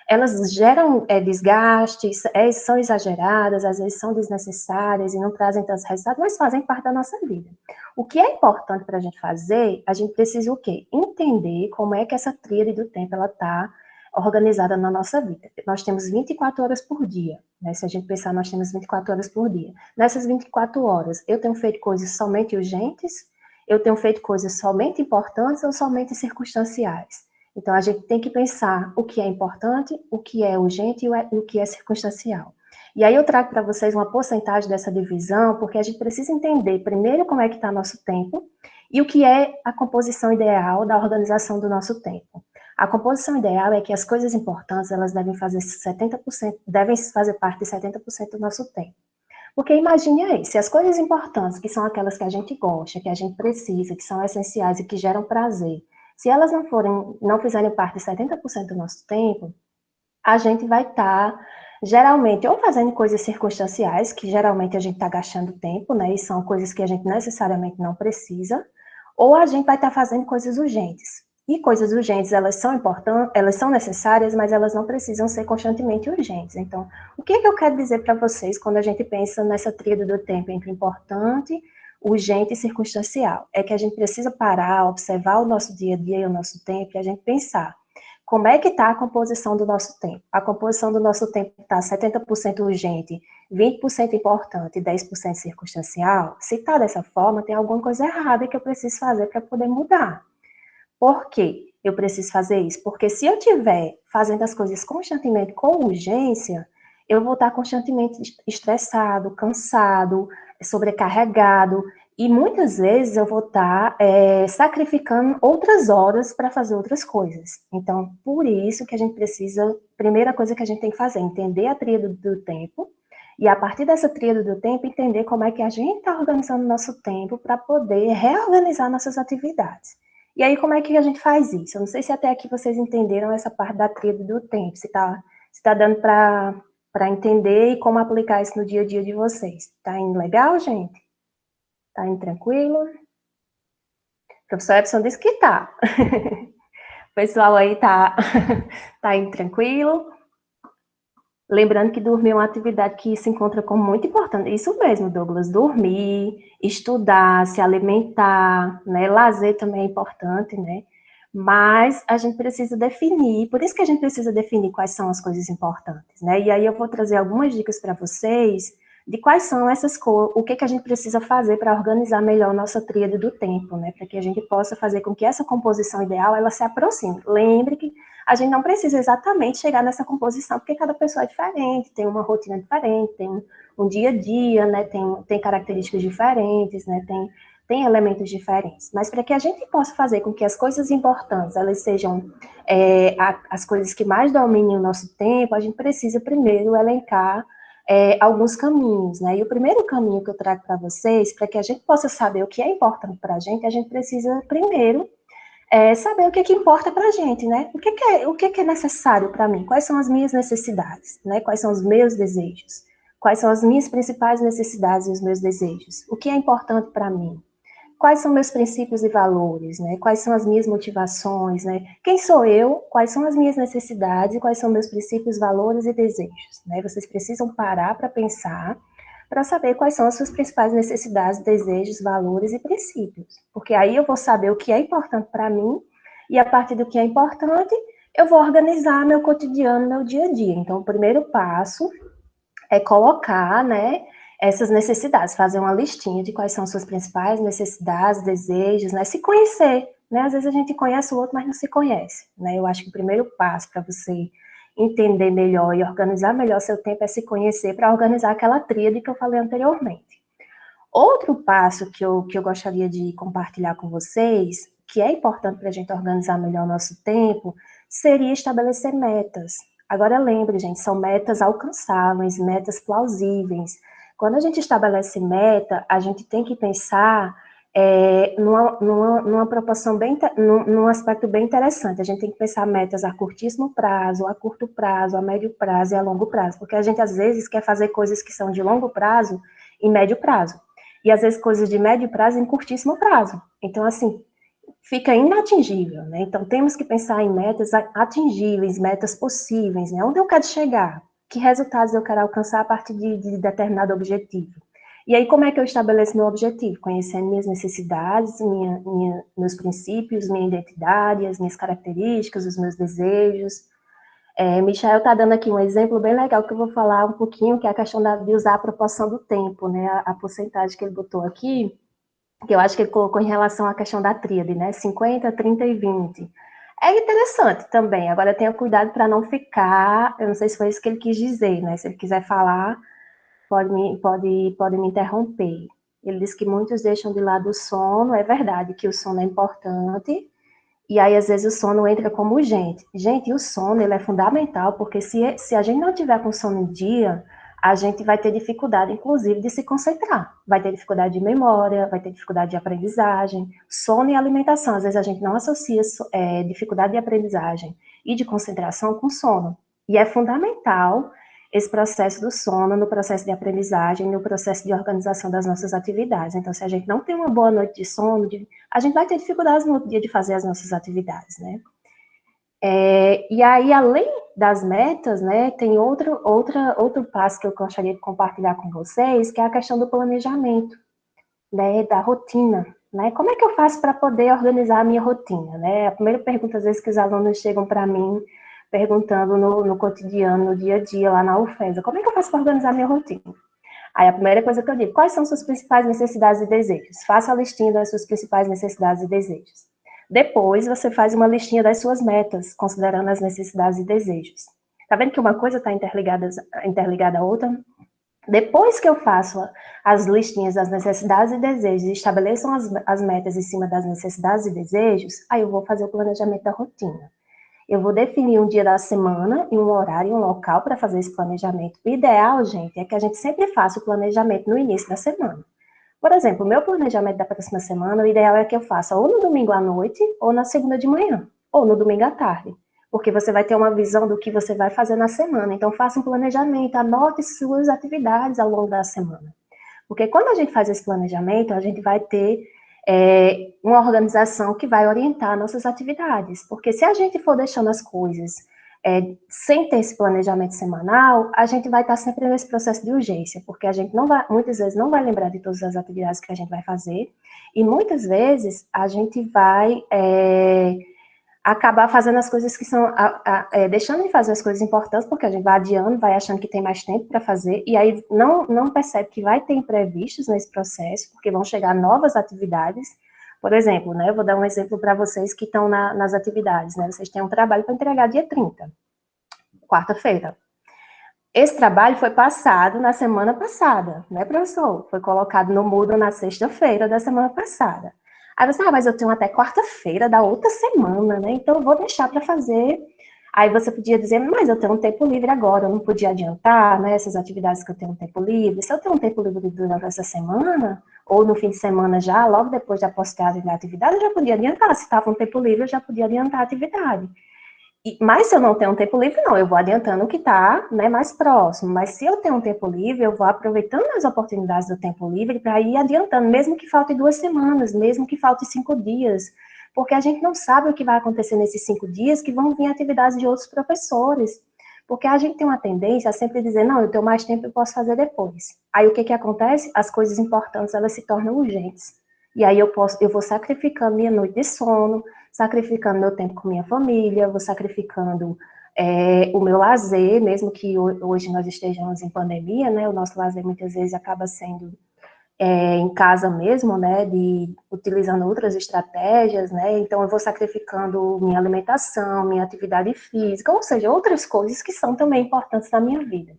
Elas geram desgastes, são exageradas, às vezes são desnecessárias e não trazem tantos resultados, mas fazem parte da nossa vida. O que é importante para a gente fazer, a gente precisa o quê? Entender como é que essa tríade do tempo ela está organizada na nossa vida. Nós temos 24 horas por dia, né? Se a gente pensar, nós temos 24 horas por dia. Nessas 24 horas, eu tenho feito coisas somente urgentes, eu tenho feito coisas somente importantes ou somente circunstanciais. Então, a gente tem que pensar o que é importante, o que é urgente e o que é circunstancial. E aí eu trago para vocês uma porcentagem dessa divisão, porque a gente precisa entender primeiro como é que está nosso tempo e o que é a composição ideal da organização do nosso tempo. A composição ideal é que as coisas importantes, elas devem fazer 70%, devem fazer parte de 70% do nosso tempo. Porque imagine aí, se as coisas importantes, que são aquelas que a gente gosta, que a gente precisa, que são essenciais e que geram prazer, se elas não fizerem parte de 70% do nosso tempo, a gente vai estar, geralmente, ou fazendo coisas circunstanciais, que geralmente a gente está gastando tempo, né, e são coisas que a gente necessariamente não precisa, ou a gente vai estar fazendo coisas urgentes. E coisas urgentes, elas são importantes, elas são necessárias, mas elas não precisam ser constantemente urgentes. Então, o que eu quero dizer para vocês quando a gente pensa nessa tríade do tempo entre importante, urgente e circunstancial? É que a gente precisa parar, observar o nosso dia a dia e o nosso tempo, e a gente pensar como é que está a composição do nosso tempo. A composição do nosso tempo está 70% urgente, 20% importante e 10% circunstancial. Se está dessa forma, tem alguma coisa errada que eu preciso fazer para poder mudar. Por quê? Eu preciso fazer isso? Porque se eu estiver fazendo as coisas constantemente com urgência, eu vou estar constantemente estressado, cansado, sobrecarregado, e muitas vezes eu vou estar sacrificando outras horas para fazer outras coisas. Então, por isso que a gente precisa, primeira coisa que a gente tem que fazer, entender a tríade do tempo, e a partir dessa tríade do tempo, entender como é que a gente está organizando o nosso tempo para poder reorganizar nossas atividades. E aí, como é que a gente faz isso? Eu não sei se até aqui vocês entenderam essa parte da tríade do tempo, se tá dando para entender e como aplicar isso no dia a dia de vocês. Tá indo legal, gente? Tá indo tranquilo? O professor Epson disse que tá. O pessoal aí tá indo tranquilo? Lembrando que dormir é uma atividade que se encontra como muito importante. Isso mesmo, Douglas, dormir, estudar, se alimentar, né? Lazer também é importante, né? Mas a gente precisa definir, por isso que a gente precisa definir quais são as coisas importantes, né? E aí eu vou trazer algumas dicas para vocês de quais são essas coisas, o que a gente precisa fazer para organizar melhor nossa tríade do tempo, né? Para que a gente possa fazer com que essa composição ideal, ela se aproxime. Lembre que a gente não precisa exatamente chegar nessa composição, porque cada pessoa é diferente, tem uma rotina diferente, tem um dia a dia, né? Tem características diferentes, né? Tem elementos diferentes. Mas para que a gente possa fazer com que as coisas importantes, elas sejam as coisas que mais dominem o nosso tempo, a gente precisa primeiro elencar alguns caminhos, né? E o primeiro caminho que eu trago para vocês, para que a gente possa saber o que é importante para a gente precisa primeiro saber o que importa para a gente, né? O que é necessário para mim? Quais são as minhas necessidades, né? Quais são os meus desejos? Quais são as minhas principais necessidades e os meus desejos? O que é importante para mim? Quais são meus princípios e valores, né? Quais são as minhas motivações, né? Quem sou eu? Quais são as minhas necessidades? E quais são meus princípios, valores e desejos, né? Vocês precisam parar para pensar, para saber quais são as suas principais necessidades, desejos, valores e princípios. Porque aí eu vou saber o que é importante para mim, e a partir do que é importante, eu vou organizar meu cotidiano, meu dia a dia. Então, o primeiro passo é colocar, né, essas necessidades, fazer uma listinha de quais são suas principais necessidades, desejos, né, se conhecer, né, às vezes a gente conhece o outro, mas não se conhece, né, eu acho que o primeiro passo para você entender melhor e organizar melhor seu tempo é se conhecer para organizar aquela tríade que eu falei anteriormente. Outro passo que eu gostaria de compartilhar com vocês, que é importante para a gente organizar melhor o nosso tempo, seria estabelecer metas. Agora lembre, gente, são metas alcançáveis, metas plausíveis. quando a gente estabelece meta, a gente tem que pensar numa proporção num aspecto bem interessante. A gente tem que pensar metas a curtíssimo prazo, a curto prazo, a médio prazo e a longo prazo, porque a gente às vezes quer fazer coisas que são de longo prazo em médio prazo, e às vezes coisas de médio prazo em curtíssimo prazo. Então, assim, fica inatingível, né? Então, temos que pensar em metas atingíveis, metas possíveis, né? Onde eu quero chegar? Que resultados eu quero alcançar a partir de determinado objetivo? E aí, como é que eu estabeleço meu objetivo? Conhecendo minhas necessidades, meus princípios, minha identidade, as minhas características, os meus desejos. Michael está dando aqui um exemplo bem legal que eu vou falar um pouquinho, que é a questão de usar a proporção do tempo, né? A porcentagem que ele botou aqui, que eu acho que ele colocou em relação à questão da tríade, né? 50, 30 e 20. É interessante também, agora tenha cuidado para não ficar, eu não sei se foi isso que ele quis dizer, né? Se ele quiser falar, pode me interromper. Ele disse que muitos deixam de lado o sono, é verdade que o sono é importante, e aí às vezes o sono entra como urgente. Gente, o sono ele é fundamental, porque se a gente não tiver com sono em dia, a gente vai ter dificuldade, inclusive, de se concentrar. Vai ter dificuldade de memória, vai ter dificuldade de aprendizagem. Sono e alimentação, às vezes a gente não associa dificuldade de aprendizagem e de concentração com sono. E é fundamental esse processo do sono no processo de aprendizagem, no processo de organização das nossas atividades. Então, se a gente não tem uma boa noite de sono, a gente vai ter dificuldades no outro dia de fazer as nossas atividades, né? E aí, além das metas, né, tem outro passo que eu gostaria de compartilhar com vocês, que é a questão do planejamento, né, da rotina, né? Como é que eu faço para poder organizar a minha rotina, né? A primeira pergunta, às vezes, que os alunos chegam para mim, perguntando no cotidiano, no dia a dia, lá na UFESA, como é que eu faço para organizar a minha rotina? Aí a primeira coisa que eu digo, quais são suas principais necessidades e desejos? Faça a listinha das suas principais necessidades e desejos. Depois, você faz uma listinha das suas metas, considerando as necessidades e desejos. Tá vendo que uma coisa está interligada à outra? Depois que eu faço as listinhas das necessidades e desejos e estabeleço as metas em cima das necessidades e desejos, aí eu vou fazer o planejamento da rotina. Eu vou definir um dia da semana e um horário e um local para fazer esse planejamento. O ideal, gente, é que a gente sempre faça o planejamento no início da semana. Por exemplo, o meu planejamento da próxima semana, o ideal é que eu faça ou no domingo à noite, ou na segunda de manhã, ou no domingo à tarde. Porque você vai ter uma visão do que você vai fazer na semana. Então, faça um planejamento, anote suas atividades ao longo da semana. Porque quando a gente faz esse planejamento, a gente vai ter uma organização que vai orientar nossas atividades. Porque se a gente for deixando as coisas sem ter esse planejamento semanal, a gente vai estar sempre nesse processo de urgência, porque a gente muitas vezes não vai lembrar de todas as atividades que a gente vai fazer, e muitas vezes a gente vai acabar fazendo as coisas que são, deixando de fazer as coisas importantes, porque a gente vai adiando, vai achando que tem mais tempo para fazer, e aí não percebe que vai ter imprevistos nesse processo, porque vão chegar novas atividades. Por exemplo, né, eu vou dar um exemplo para vocês que estão nas atividades, né, vocês têm um trabalho para entregar dia 30, quarta-feira. Esse trabalho foi passado na semana passada, né, professor? Foi colocado no Moodle na sexta-feira da semana passada. Aí você, mas eu tenho até quarta-feira da outra semana, né? Então eu vou deixar para fazer. Aí você podia dizer, mas eu tenho um tempo livre agora, eu não podia adiantar, né? Essas atividades que eu tenho um tempo livre. Se eu tenho um tempo livre durante essa semana, ou no fim de semana já, logo depois da postagem da atividade, eu já podia adiantar. Se estava um tempo livre, eu já podia adiantar a atividade. Mas se eu não tenho um tempo livre, não, eu vou adiantando o que está, né, mais próximo. Mas se eu tenho um tempo livre, eu vou aproveitando as oportunidades do tempo livre para ir adiantando, mesmo que falte 2 semanas, mesmo que falte 5 dias, porque a gente não sabe o que vai acontecer nesses 5 dias, que vão vir atividades de outros professores, porque a gente tem uma tendência a sempre dizer, não, eu tenho mais tempo, eu posso fazer depois. Aí o que acontece? As coisas importantes, elas se tornam urgentes. E aí eu vou sacrificando minha noite de sono, sacrificando meu tempo com minha família, vou sacrificando o meu lazer, mesmo que hoje nós estejamos em pandemia, né, o nosso lazer muitas vezes acaba sendo em casa mesmo, né, utilizando outras estratégias, né, então eu vou sacrificando minha alimentação, minha atividade física, ou seja, outras coisas que são também importantes na minha vida.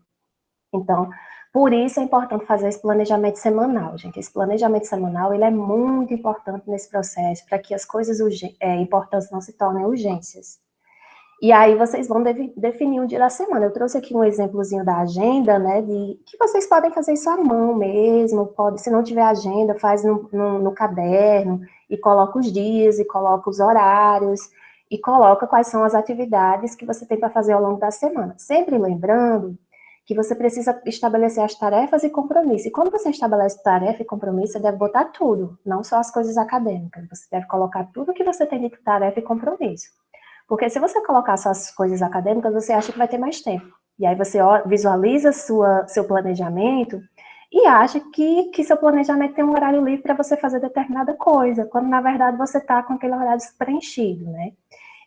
Então, por isso é importante fazer esse planejamento semanal, gente. Esse planejamento semanal, ele é muito importante nesse processo, para que as coisas importantes não se tornem urgências. E aí vocês vão definir um dia da semana. Eu trouxe aqui um exemplozinho da agenda, né, de que vocês podem fazer isso à mão mesmo, pode, se não tiver agenda, faz no caderno, e coloca os dias, e coloca os horários, e coloca quais são as atividades que você tem para fazer ao longo da semana. Sempre lembrando que você precisa estabelecer as tarefas e compromissos. E quando você estabelece tarefa e compromisso, você deve botar tudo, não só as coisas acadêmicas. Você deve colocar tudo que você tem de tarefa e compromisso. Porque se você colocar só as coisas acadêmicas, você acha que vai ter mais tempo. E aí você visualiza seu planejamento e acha que seu planejamento tem um horário livre para você fazer determinada coisa, quando na verdade você está com aquele horário preenchido, né?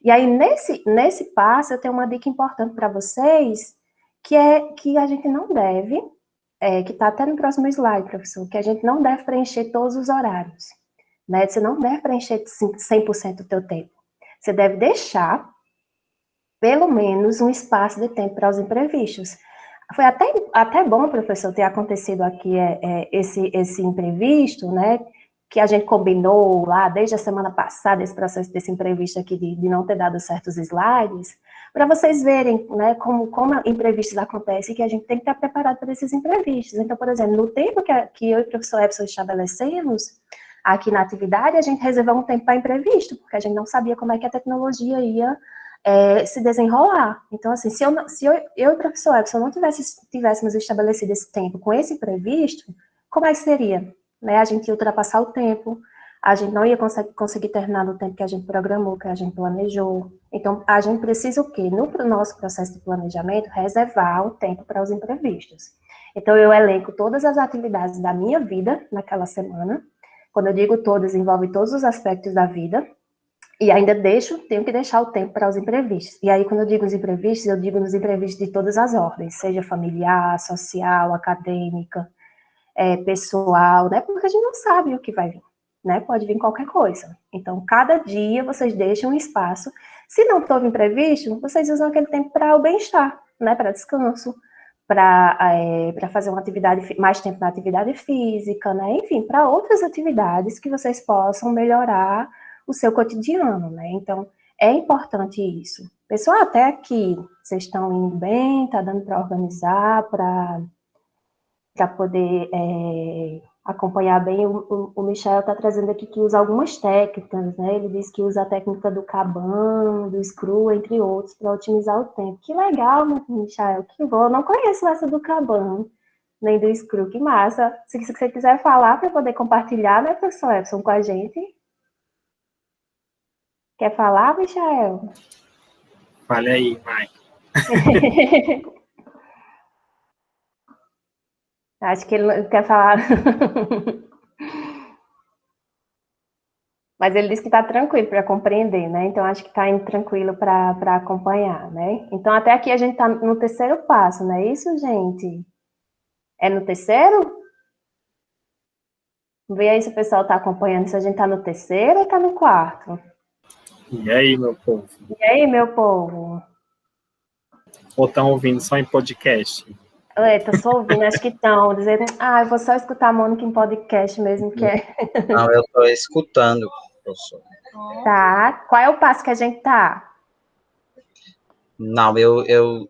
E aí nesse passo eu tenho uma dica importante para vocês, que é que a gente não deve, que está até no próximo slide, professor, que a gente não deve preencher todos os horários, né? Você não deve preencher 100% do teu tempo. Você deve deixar, pelo menos, um espaço de tempo para os imprevistos. Foi até bom, professor, ter acontecido aqui esse imprevisto, né? Que a gente combinou lá desde a semana passada, esse processo desse imprevisto aqui de não ter dado certos slides, para vocês verem, né, como imprevistos acontecem e que a gente tem que estar preparado para esses imprevistos. Então, por exemplo, no tempo que eu e o professor Epson estabelecemos, aqui na atividade, a gente reservou um tempo para imprevisto, porque a gente não sabia como é que a tecnologia ia se desenrolar. Então, assim, se eu e o professor Epson não tivéssemos estabelecido esse tempo com esse imprevisto, como é que seria? Né? A gente ia ultrapassar o tempo, a gente não ia conseguir terminar no tempo que a gente programou, que a gente planejou. Então, a gente precisa o quê? No nosso processo de planejamento, reservar o tempo para os imprevistos. Então, eu elenco todas as atividades da minha vida naquela semana. Quando eu digo todas, envolve todos os aspectos da vida. E ainda tenho que deixar o tempo para os imprevistos. E aí, quando eu digo os imprevistos, eu digo nos imprevistos de todas as ordens, seja familiar, social, acadêmica, pessoal, né? Porque a gente não sabe o que vai vir, né? Pode vir qualquer coisa. Então, cada dia vocês deixam um espaço. Se não for imprevisto, vocês usam aquele tempo para o bem-estar, né? Para descanso, para fazer uma atividade, mais tempo na atividade física, né? Enfim, para outras atividades que vocês possam melhorar o seu cotidiano, né? Então, é importante isso. Pessoal, até aqui, vocês estão indo bem, tá dando para organizar, para poder acompanhar bem. O Michel está trazendo aqui que usa algumas técnicas, né? Ele diz que usa a técnica do Kanban, do Scrum, entre outros, para otimizar o tempo. Que legal, Michel, que bom. Eu não conheço essa do Kanban, nem do Scrum, que massa. Se você quiser falar para poder compartilhar, né, professor Epson, com a gente. Quer falar, Michael? Fale aí, Mai. Acho que ele não quer falar. Mas ele disse que está tranquilo para compreender, né? Então, acho que está indo tranquilo para acompanhar, né? Então, até aqui a gente está no terceiro passo, não é isso, gente? É no terceiro? Vê aí se o pessoal está acompanhando, se a gente está no terceiro ou está no quarto. E aí, meu povo? E aí, meu povo? Ou estão ouvindo só em podcast? Eita, só ouvindo, acho que estão dizendo, eu vou só escutar a Mônica em podcast mesmo, que é. Não, eu estou escutando, professor. Tá. Qual é o passo que a gente tá? Não, eu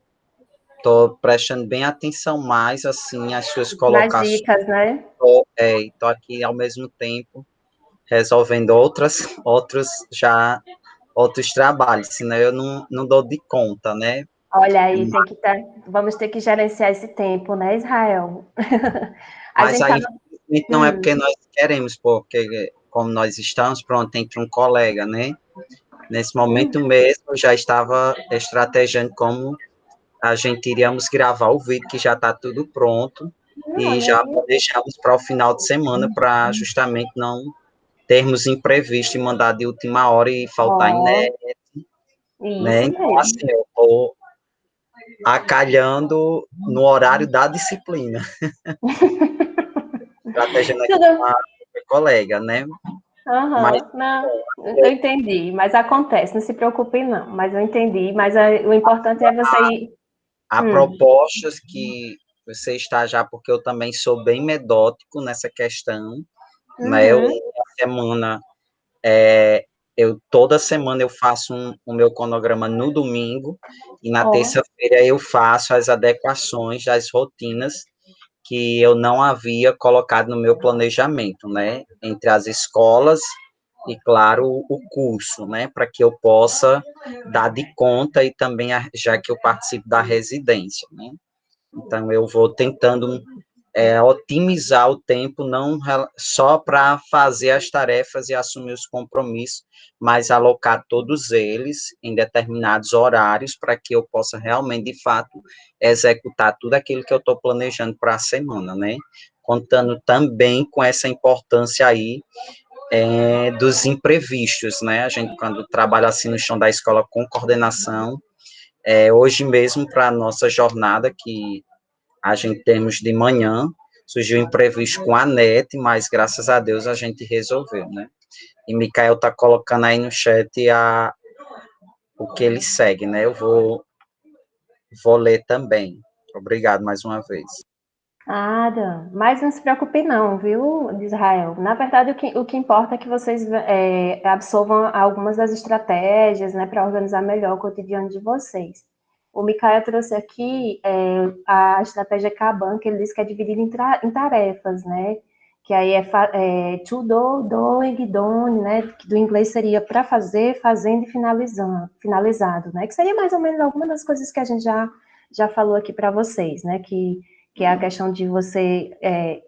estou prestando bem atenção mais, assim, às suas colocações. Nas dicas, né? Estou aqui, ao mesmo tempo, resolvendo outros trabalhos, senão eu não dou de conta, né? Olha aí, vamos ter que gerenciar esse tempo, né, Israel? Mas aí, infelizmente, não é porque nós queremos, porque como nós estamos, pronto, entre um colega, né? Nesse momento mesmo, eu já estava estrategando como a gente iríamos gravar o vídeo, que já está tudo pronto, e já deixamos para o final de semana, para justamente não termos imprevisto e mandar de última hora e faltar inédito, né? Então, assim, eu estou acalhando no horário da disciplina. Estratégia aqui com a colega, né? Mas, não, eu entendi, mas acontece, não se preocupe não, mas eu entendi, mas o importante é você ir... Há propostas que você está já, porque eu também sou bem metódico nessa questão, né? Eu, na semana, Toda semana eu faço o meu cronograma no domingo, e na Ó. terça-feira eu faço as adequações das rotinas que eu não havia colocado no meu planejamento, né? Entre as escolas e, claro, o curso, né? Para que eu possa dar de conta e também, já que eu participo da residência, né? Então, eu vou tentando otimizar o tempo, não só para fazer as tarefas e assumir os compromissos, mas alocar todos eles em determinados horários para que eu possa realmente, de fato, executar tudo aquilo que eu estou planejando para a semana, né? Contando também com essa importância aí dos imprevistos, né? A gente, quando trabalha assim no chão da escola com coordenação, hoje mesmo, para a nossa jornada, que a gente temos de manhã, surgiu um imprevisto com a NET, mas graças a Deus a gente resolveu, né? E Micael está colocando aí no chat o que ele segue, né? Eu vou ler também. Obrigado mais uma vez. Nada, mas não se preocupe não, viu, Israel? Na verdade, o que importa é que vocês absorvam algumas das estratégias, né, para organizar melhor o cotidiano de vocês. O Micael trouxe aqui a estratégia Kanban, que ele diz que é dividida em tarefas, né? Que aí é to do, doing, done, né? Que do inglês seria para fazer, fazendo e finalizado, né? Que seria mais ou menos alguma das coisas que a gente já falou aqui para vocês, né? Que é a questão de você,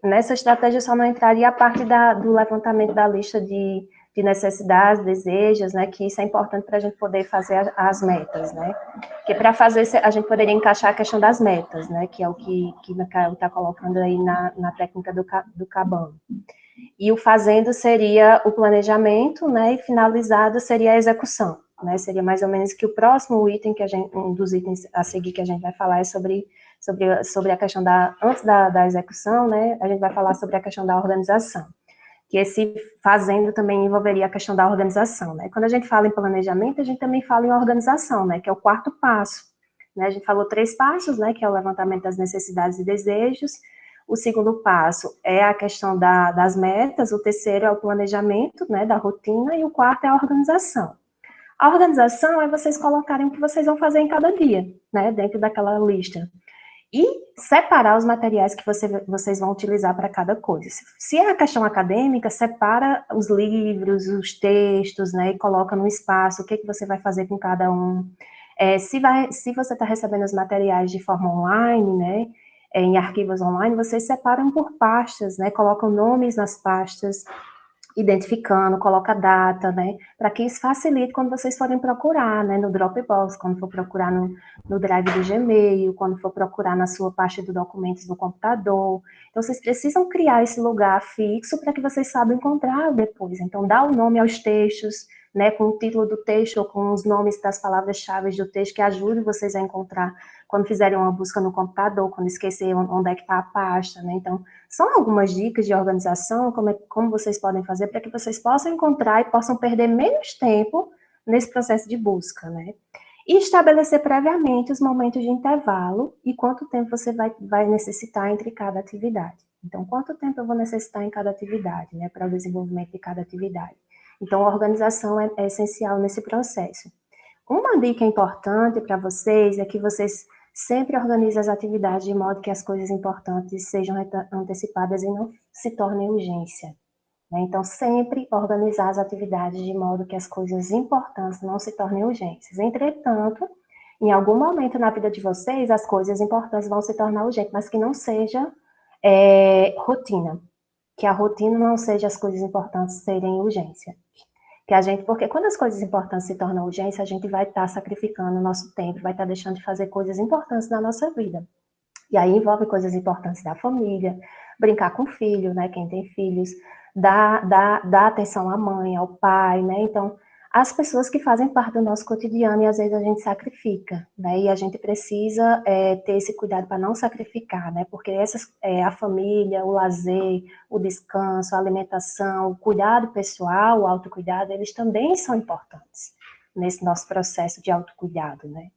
nessa estratégia só não entraria a parte do levantamento da lista de necessidades, desejos, né, que isso é importante para a gente poder fazer as metas, né, que para fazer, a gente poderia encaixar a questão das metas, né, que é o que Micael está colocando aí na técnica do Kanban. E o fazendo seria o planejamento, né, e finalizado seria a execução, né, seria mais ou menos que o próximo item um dos itens a seguir que a gente vai falar é sobre a questão antes da execução, né, a gente vai falar sobre a questão da organização, que esse fazendo também envolveria a questão da organização, né, quando a gente fala em planejamento, a gente também fala em organização, né, que é o quarto passo, né, a gente falou 3 passos, né, que é o levantamento das necessidades e desejos, o segundo passo é a questão das metas, o terceiro é o planejamento, né, da rotina, e o quarto é a organização. A organização é vocês colocarem o que vocês vão fazer em cada dia, né, dentro daquela lista. E separar os materiais que vocês vão utilizar para cada coisa. Se é a questão acadêmica, separa os livros, os textos, né, e coloca no espaço o que você vai fazer com cada um. Se você está recebendo os materiais de forma online, né, em arquivos online, vocês separam por pastas, né, colocam nomes nas pastas, identificando, coloca data, né, para que isso facilite quando vocês forem procurar, né, no Dropbox, quando for procurar no Drive do Gmail, quando for procurar na sua pasta de documentos do computador. Então, vocês precisam criar esse lugar fixo para que vocês saibam encontrar depois. Então, dá o nome aos textos, né, com o título do texto ou com os nomes das palavras-chave do texto que ajudem vocês a encontrar quando fizerem uma busca no computador, quando esquecer onde é que está a pasta, né, então são algumas dicas de organização, como vocês podem fazer para que vocês possam encontrar e possam perder menos tempo nesse processo de busca, né? E estabelecer previamente os momentos de intervalo e quanto tempo você vai necessitar entre cada atividade. Então, quanto tempo eu vou necessitar em cada atividade, né, para o desenvolvimento de cada atividade. Então, a organização é essencial nesse processo. Uma dica importante para vocês é que vocês sempre organize as atividades de modo que as coisas importantes sejam antecipadas e não se tornem urgência, né? Então, sempre organizar as atividades de modo que as coisas importantes não se tornem urgências. Entretanto, em algum momento na vida de vocês, as coisas importantes vão se tornar urgentes, mas que não seja rotina. Que a rotina não seja as coisas importantes serem urgência. Porque quando as coisas importantes se tornam urgência, a gente vai estar sacrificando o nosso tempo, vai estar deixando de fazer coisas importantes na nossa vida. E aí envolve coisas importantes da família, brincar com o filho, né, quem tem filhos, dar atenção à mãe, ao pai, né, então, as pessoas que fazem parte do nosso cotidiano e às vezes a gente sacrifica, né, e a gente precisa ter esse cuidado para não sacrificar, né, porque a família, o lazer, o descanso, a alimentação, o cuidado pessoal, o autocuidado, eles também são importantes nesse nosso processo de autocuidado, né,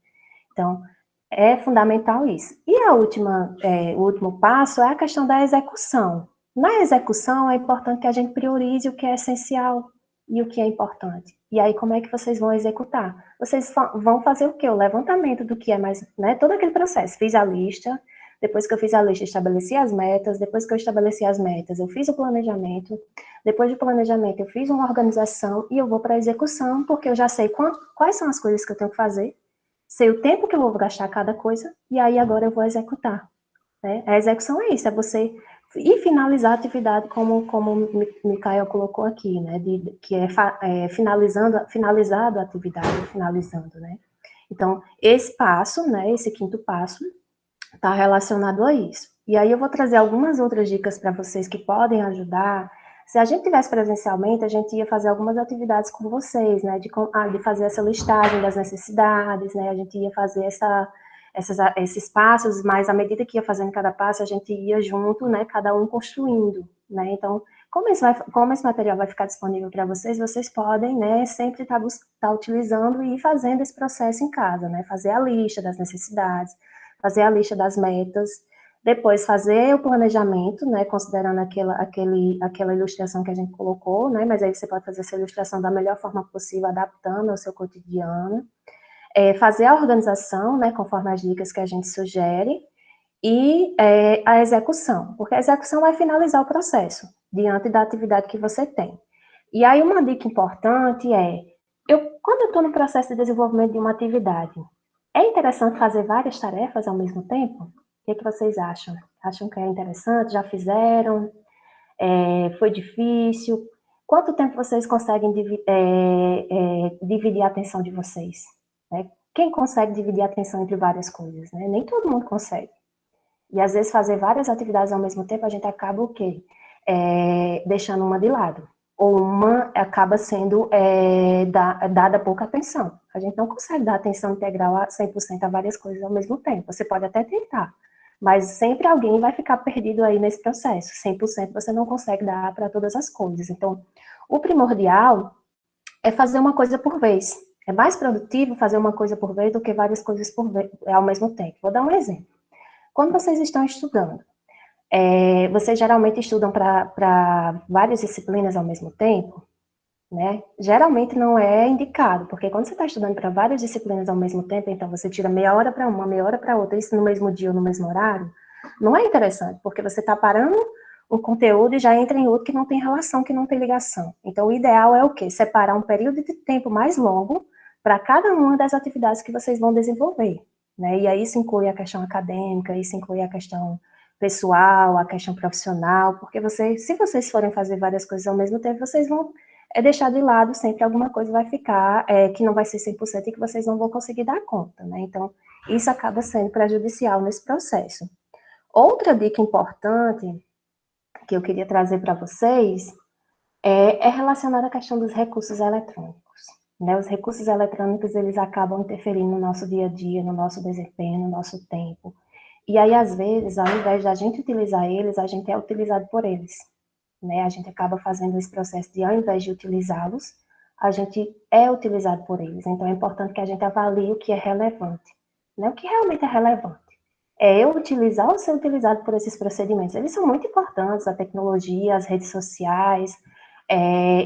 então, é fundamental isso. E o último passo é a questão da execução. Na execução, é importante que a gente priorize o que é essencial, e o que é importante. E aí, como é que vocês vão executar? Vocês vão fazer o quê? O levantamento do que é mais, né? Todo aquele processo. Fiz a lista, depois que eu fiz a lista, estabeleci as metas, depois que eu estabeleci as metas, eu fiz o planejamento, depois do planejamento eu fiz uma organização e eu vou para a execução, porque eu já sei quais são as coisas que eu tenho que fazer, sei o tempo que eu vou gastar cada coisa, e aí agora eu vou executar. Né? A execução é isso, é você ir finalizar a atividade como o Micael colocou aqui, né? Que é finalizado a atividade, finalizando, né? Então, esse passo, né, esse quinto passo, está relacionado a isso. E aí eu vou trazer algumas outras dicas para vocês que podem ajudar. Se a gente tivesse presencialmente, a gente ia fazer algumas atividades com vocês, né? De fazer essa listagem das necessidades, né? A gente ia fazer esses passos, mas à medida que ia fazendo cada passo, a gente ia junto, né? Cada um construindo, né? Então, como esse material vai ficar disponível para vocês, vocês podem, né? Sempre estar utilizando e ir fazendo esse processo em casa, né? Fazer a lista das necessidades, fazer a lista das metas, depois fazer o planejamento, né, considerando aquela ilustração que a gente colocou, né, mas aí você pode fazer essa ilustração da melhor forma possível, adaptando ao seu cotidiano, fazer a organização, né, conforme as dicas que a gente sugere, e a execução, porque a execução vai finalizar o processo, diante da atividade que você tem. E aí uma dica importante quando eu estou no processo de desenvolvimento de uma atividade, é interessante fazer várias tarefas ao mesmo tempo? O que vocês acham? Acham que é interessante? Já fizeram? Foi difícil? Quanto tempo vocês conseguem dividir a atenção de vocês? Né? Quem consegue dividir a atenção entre várias coisas? Né? Nem todo mundo consegue. E às vezes fazer várias atividades ao mesmo tempo, a gente acaba o quê? Deixando uma de lado. Ou uma acaba sendo dada pouca atenção. A gente não consegue dar atenção integral a 100% a várias coisas ao mesmo tempo. Você pode até tentar, mas sempre alguém vai ficar perdido aí nesse processo. 100% você não consegue dar para todas as coisas. Então, o primordial é fazer uma coisa por vez. É mais produtivo fazer uma coisa por vez do que várias coisas ao mesmo tempo. Vou dar um exemplo. Quando vocês estão estudando, vocês geralmente estudam para várias disciplinas ao mesmo tempo, né? Geralmente não é indicado, porque quando você está estudando para várias disciplinas ao mesmo tempo, então você tira meia hora para uma, meia hora para outra, isso no mesmo dia ou no mesmo horário, não é interessante, porque você está parando um conteúdo e já entra em outro que não tem relação, que não tem ligação. Então, o ideal é o quê? Separar um período de tempo mais longo para cada uma das atividades que vocês vão desenvolver, né? E aí isso inclui a questão acadêmica, isso inclui a questão pessoal, a questão profissional, porque se vocês forem fazer várias coisas ao mesmo tempo, vocês vão deixar de lado, sempre alguma coisa vai ficar que não vai ser 100% e que vocês não vão conseguir dar conta, né? Então, isso acaba sendo prejudicial nesse processo. Outra dica importante que eu queria trazer para vocês é relacionada à questão dos recursos eletrônicos. Né? Os recursos eletrônicos, eles acabam interferindo no nosso dia a dia, no nosso desempenho, no nosso tempo. E aí, às vezes, ao invés da gente utilizar eles, a gente é utilizado por eles. Né? A gente acaba fazendo esse processo de, ao invés de utilizá-los, a gente é utilizado por eles. Então, é importante que a gente avalie o que é relevante. Né? O que realmente é relevante. É eu utilizar ou ser utilizado por esses procedimentos. Eles são muito importantes, a tecnologia, as redes sociais.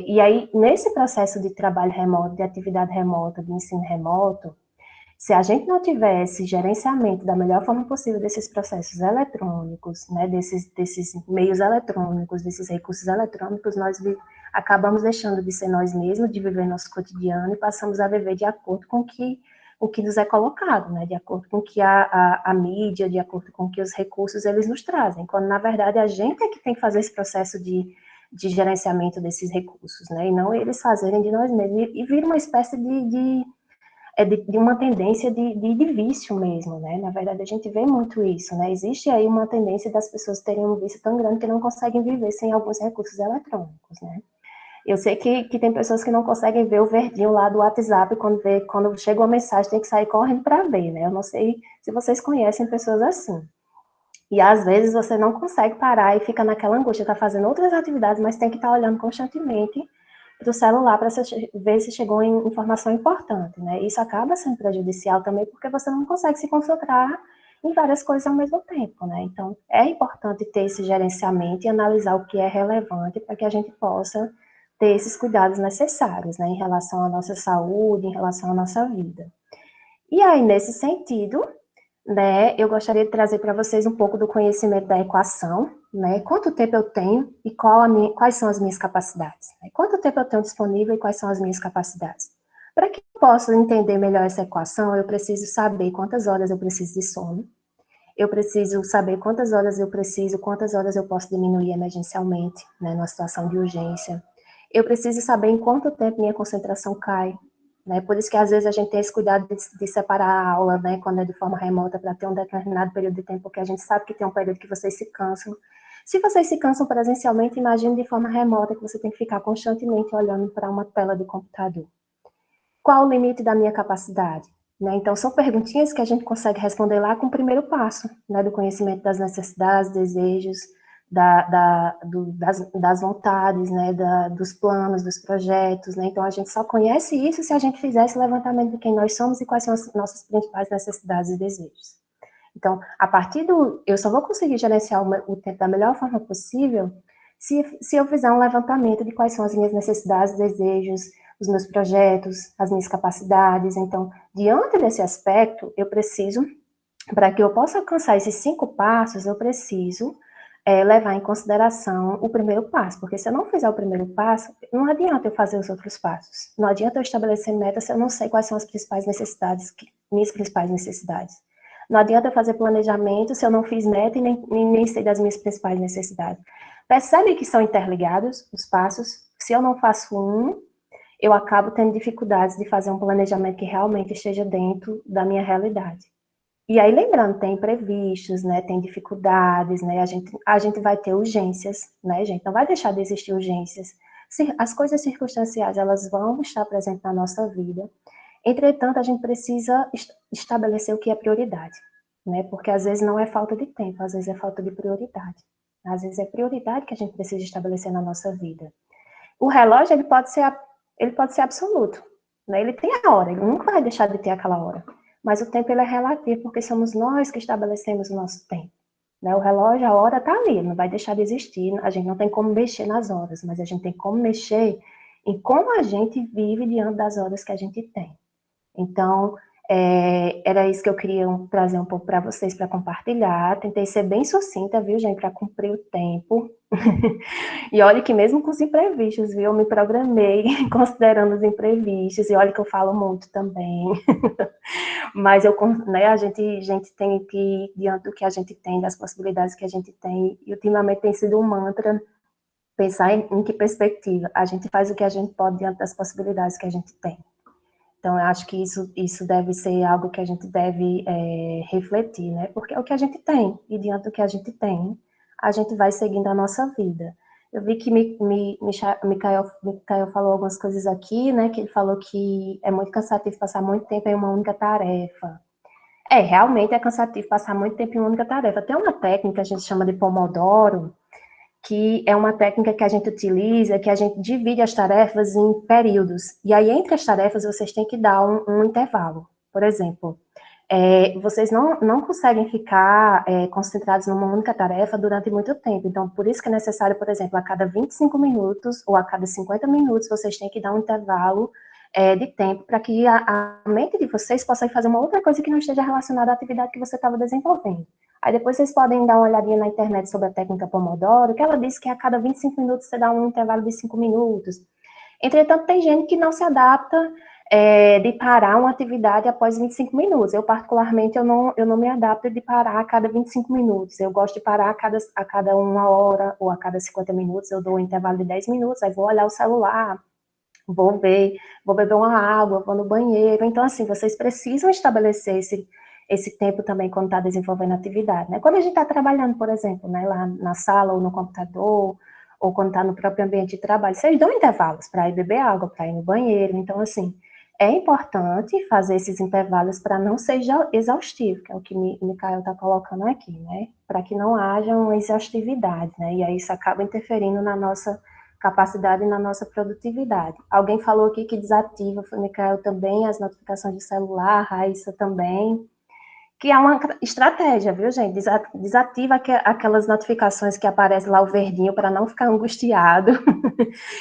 E aí, nesse processo de trabalho remoto, de atividade remota, de ensino remoto, se a gente não tiver esse gerenciamento da melhor forma possível desses processos eletrônicos, né, desses meios eletrônicos, desses recursos eletrônicos, nós acabamos deixando de ser nós mesmos, de viver nosso cotidiano e passamos a viver de acordo com o que nos é colocado, né, de acordo com o que a mídia, de acordo com o que os recursos eles nos trazem, quando na verdade a gente é que tem que fazer esse processo de gerenciamento desses recursos, né, e não eles fazerem de nós mesmos, e vira uma espécie de uma tendência de vício mesmo, né? Na verdade, a gente vê muito isso, né? Existe aí uma tendência das pessoas terem um vício tão grande que não conseguem viver sem alguns recursos eletrônicos, né? Eu sei que tem pessoas que não conseguem ver o verdinho lá do WhatsApp, quando chega uma mensagem, tem que sair correndo para ver, né? Eu não sei se vocês conhecem pessoas assim. E às vezes você não consegue parar e fica naquela angústia, tá fazendo outras atividades, mas tem que estar olhando constantemente do celular para ver se chegou em informação importante, né? Isso acaba sendo prejudicial também porque você não consegue se concentrar em várias coisas ao mesmo tempo, né? Então, é importante ter esse gerenciamento e analisar o que é relevante para que a gente possa ter esses cuidados necessários, né, em relação à nossa saúde, em relação à nossa vida. E aí, nesse sentido, né, eu gostaria de trazer para vocês um pouco do conhecimento da equação, né, quanto tempo eu tenho e quais são as minhas capacidades. Né, quanto tempo eu tenho disponível e quais são as minhas capacidades. Para que eu possa entender melhor essa equação, eu preciso saber quantas horas eu preciso de sono, eu preciso saber quantas horas eu posso diminuir emergencialmente, né, numa situação de urgência. Eu preciso saber em quanto tempo minha concentração cai, né, por isso que às vezes a gente tem esse cuidado de separar a aula, né, quando é de forma remota, para ter um determinado período de tempo, porque a gente sabe que tem um período que vocês se cansam. Se vocês se cansam presencialmente, imagine de forma remota, que você tem que ficar constantemente olhando para uma tela de computador. Qual o limite da minha capacidade? Né? Então, são perguntinhas que a gente consegue responder lá com o primeiro passo, né, do conhecimento das necessidades, desejos, das vontades, né, dos planos, dos projetos. Né? Então, a gente só conhece isso se a gente fizer esse levantamento de quem nós somos e quais são as nossas principais necessidades e desejos. Então, a partir eu só vou conseguir gerenciar o tempo da melhor forma possível se eu fizer um levantamento de quais são as minhas necessidades, desejos, os meus projetos, as minhas capacidades. Então, diante desse aspecto, eu preciso, para que eu possa alcançar esses 5 passos, eu preciso levar em consideração o primeiro passo, porque se eu não fizer o primeiro passo, não adianta eu fazer os outros passos. Não adianta eu estabelecer metas se eu não sei quais são as principais necessidades, minhas principais necessidades. Não adianta eu fazer planejamento se eu não fiz meta e nem sei das minhas principais necessidades. Percebe que são interligados os passos? Se eu não faço um, eu acabo tendo dificuldades de fazer um planejamento que realmente esteja dentro da minha realidade. E aí, lembrando, tem imprevistos, né, tem dificuldades, né, a gente vai ter urgências, né, gente, não vai deixar de existir urgências. As coisas circunstanciais, elas vão estar presentes na nossa vida. Entretanto, a gente precisa estabelecer o que é prioridade, né, porque às vezes não é falta de tempo, às vezes é falta de prioridade. Às vezes é prioridade que a gente precisa estabelecer na nossa vida. O relógio, ele pode ser absoluto, né? Ele tem a hora, ele nunca vai deixar de ter aquela hora. Mas o tempo, ele é relativo, porque somos nós que estabelecemos o nosso tempo. Né? O relógio, a hora está ali, não vai deixar de existir. A gente não tem como mexer nas horas, mas a gente tem como mexer em como a gente vive diante das horas que a gente tem. Então, era isso que eu queria trazer um pouco para vocês, para compartilhar. Tentei ser bem sucinta, viu, gente, para cumprir o tempo. E olha que mesmo com os imprevistos, viu, eu me programei considerando os imprevistos, e olha que eu falo muito também. Mas né, a gente tem que ir diante do que a gente tem, das possibilidades que a gente tem, e ultimamente tem sido um mantra pensar em que perspectiva. A gente faz o que a gente pode diante das possibilidades que a gente tem. Então, eu acho que isso deve ser algo que a gente deve refletir, né? Porque é o que a gente tem, e diante do que a gente tem, a gente vai seguindo a nossa vida. Eu vi que Micael falou algumas coisas aqui, né? Que ele falou que é muito cansativo passar muito tempo em uma única tarefa. Realmente é cansativo passar muito tempo em uma única tarefa. Tem uma técnica que a gente chama de Pomodoro, que é uma técnica que a gente utiliza, que a gente divide as tarefas em períodos. E aí, entre as tarefas, vocês têm que dar um intervalo. Por exemplo, vocês não conseguem ficar concentrados numa única tarefa durante muito tempo. Então, por isso que é necessário, por exemplo, a cada 25 minutos ou a cada 50 minutos, vocês têm que dar um intervalo de tempo para que a mente de vocês possa fazer uma outra coisa que não esteja relacionada à atividade que você estava desenvolvendo. Aí depois vocês podem dar uma olhadinha na internet sobre a técnica Pomodoro, que ela diz que a cada 25 minutos você dá um intervalo de 5 minutos. Entretanto, tem gente que não se adapta de parar uma atividade após 25 minutos. Eu, particularmente, eu não me adapto de parar a cada 25 minutos. Eu gosto de parar a cada 1 hora ou a cada 50 minutos. Eu dou um intervalo de 10 minutos, aí vou olhar o celular, vou beber uma água, vou no banheiro. Então, assim, vocês precisam estabelecer esse tempo também quando está desenvolvendo atividade, né? Quando a gente está trabalhando, por exemplo, né, lá na sala ou no computador, ou quando está no próprio ambiente de trabalho, vocês dão intervalos para ir beber água, para ir no banheiro. Então, assim, é importante fazer esses intervalos para não ser exaustivo, que é o que o Micael está colocando aqui, né? Para que não haja uma exaustividade, né? E aí isso acaba interferindo na nossa capacidade e na nossa produtividade. Alguém falou aqui que desativa, foi o Micael também, as notificações de celular, a Raíssa também. que é uma estratégia, viu, gente? Desativa aquelas notificações que aparecem lá o verdinho para não ficar angustiado.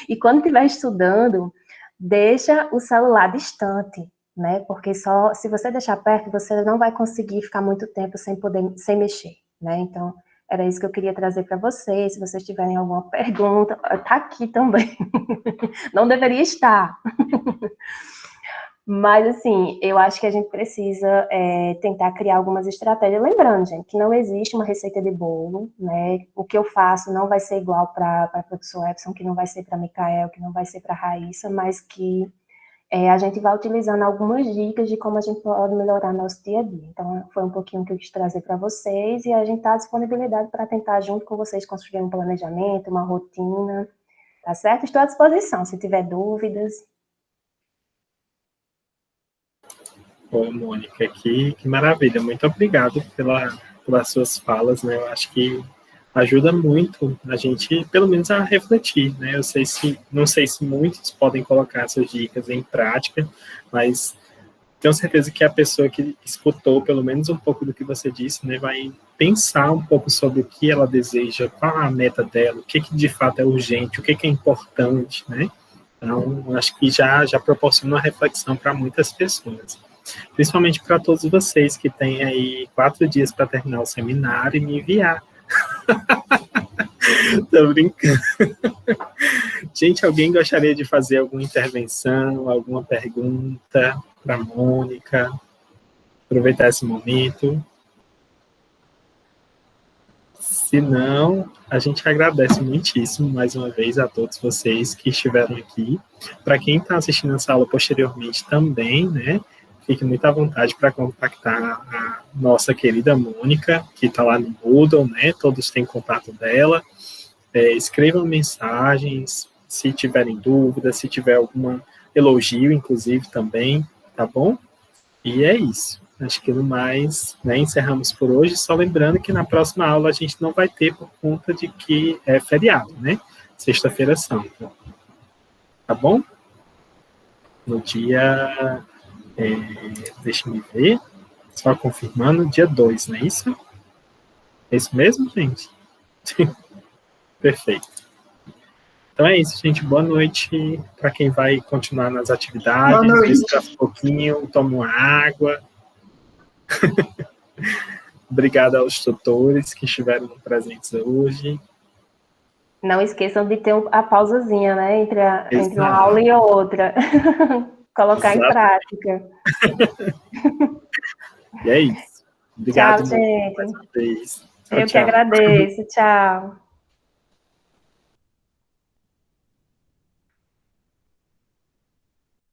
E quando estiver estudando, deixa o celular distante, né? Porque só se você deixar perto, você não vai conseguir ficar muito tempo sem mexer, né? Então, era isso que eu queria trazer para vocês. Se vocês tiverem alguma pergunta, tá aqui também. Não deveria estar. Mas, assim, eu acho que a gente precisa tentar criar algumas estratégias. Lembrando, gente, que não existe uma receita de bolo, né? O que eu faço não vai ser igual para a professor Epson, que não vai ser para Micael, que não vai ser para Raíssa, mas que a gente vai utilizando algumas dicas de como a gente pode melhorar nosso dia a dia. Então, foi um pouquinho que eu quis trazer para vocês, e a gente está à disponibilidade para tentar, junto com vocês, construir um planejamento, uma rotina, tá certo? Estou à disposição, se tiver dúvidas. Ô, Mônica, que maravilha. Muito obrigado pelas suas falas, né? Eu acho que ajuda muito a gente, pelo menos, a refletir, né? Não sei se muitos podem colocar essas dicas em prática, mas tenho certeza que a pessoa que escutou pelo menos um pouco do que você disse, né, vai pensar um pouco sobre o que ela deseja, qual a meta dela, o que de fato é urgente, o que é importante, né? Então, acho que já proporciona uma reflexão para muitas pessoas. Principalmente para todos vocês que têm aí 4 dias para terminar o seminário e me enviar. Tô brincando. Gente, alguém gostaria de fazer alguma intervenção, alguma pergunta para a Mônica? Aproveitar esse momento. Se não, a gente agradece muitíssimo mais uma vez a todos vocês que estiveram aqui. Para quem está assistindo essa aula posteriormente também, né? Fique muito à vontade para contactar a nossa querida Mônica, que está lá no Moodle, né? Todos têm contato dela. Escrevam mensagens, se tiverem dúvidas, se tiver algum elogio, inclusive, também, tá bom? E é isso. Acho que no mais, né, encerramos por hoje, só lembrando que na próxima aula a gente não vai ter por conta de que é feriado, né? Sexta-feira Santa. Tá bom? No dia... deixa eu ver, só confirmando, dia 2, não é isso? É isso mesmo, gente? Perfeito. Então é isso, gente. Boa noite para quem vai continuar nas atividades. Descansa um pouquinho, toma uma água. Obrigado aos tutores que estiveram presentes hoje. Não esqueçam de ter a pausazinha, né? Entre uma aula e outra. Colocar em prática. E é isso. Obrigado. Tchau, gente. Mais uma vez. Eu que agradeço. Tchau.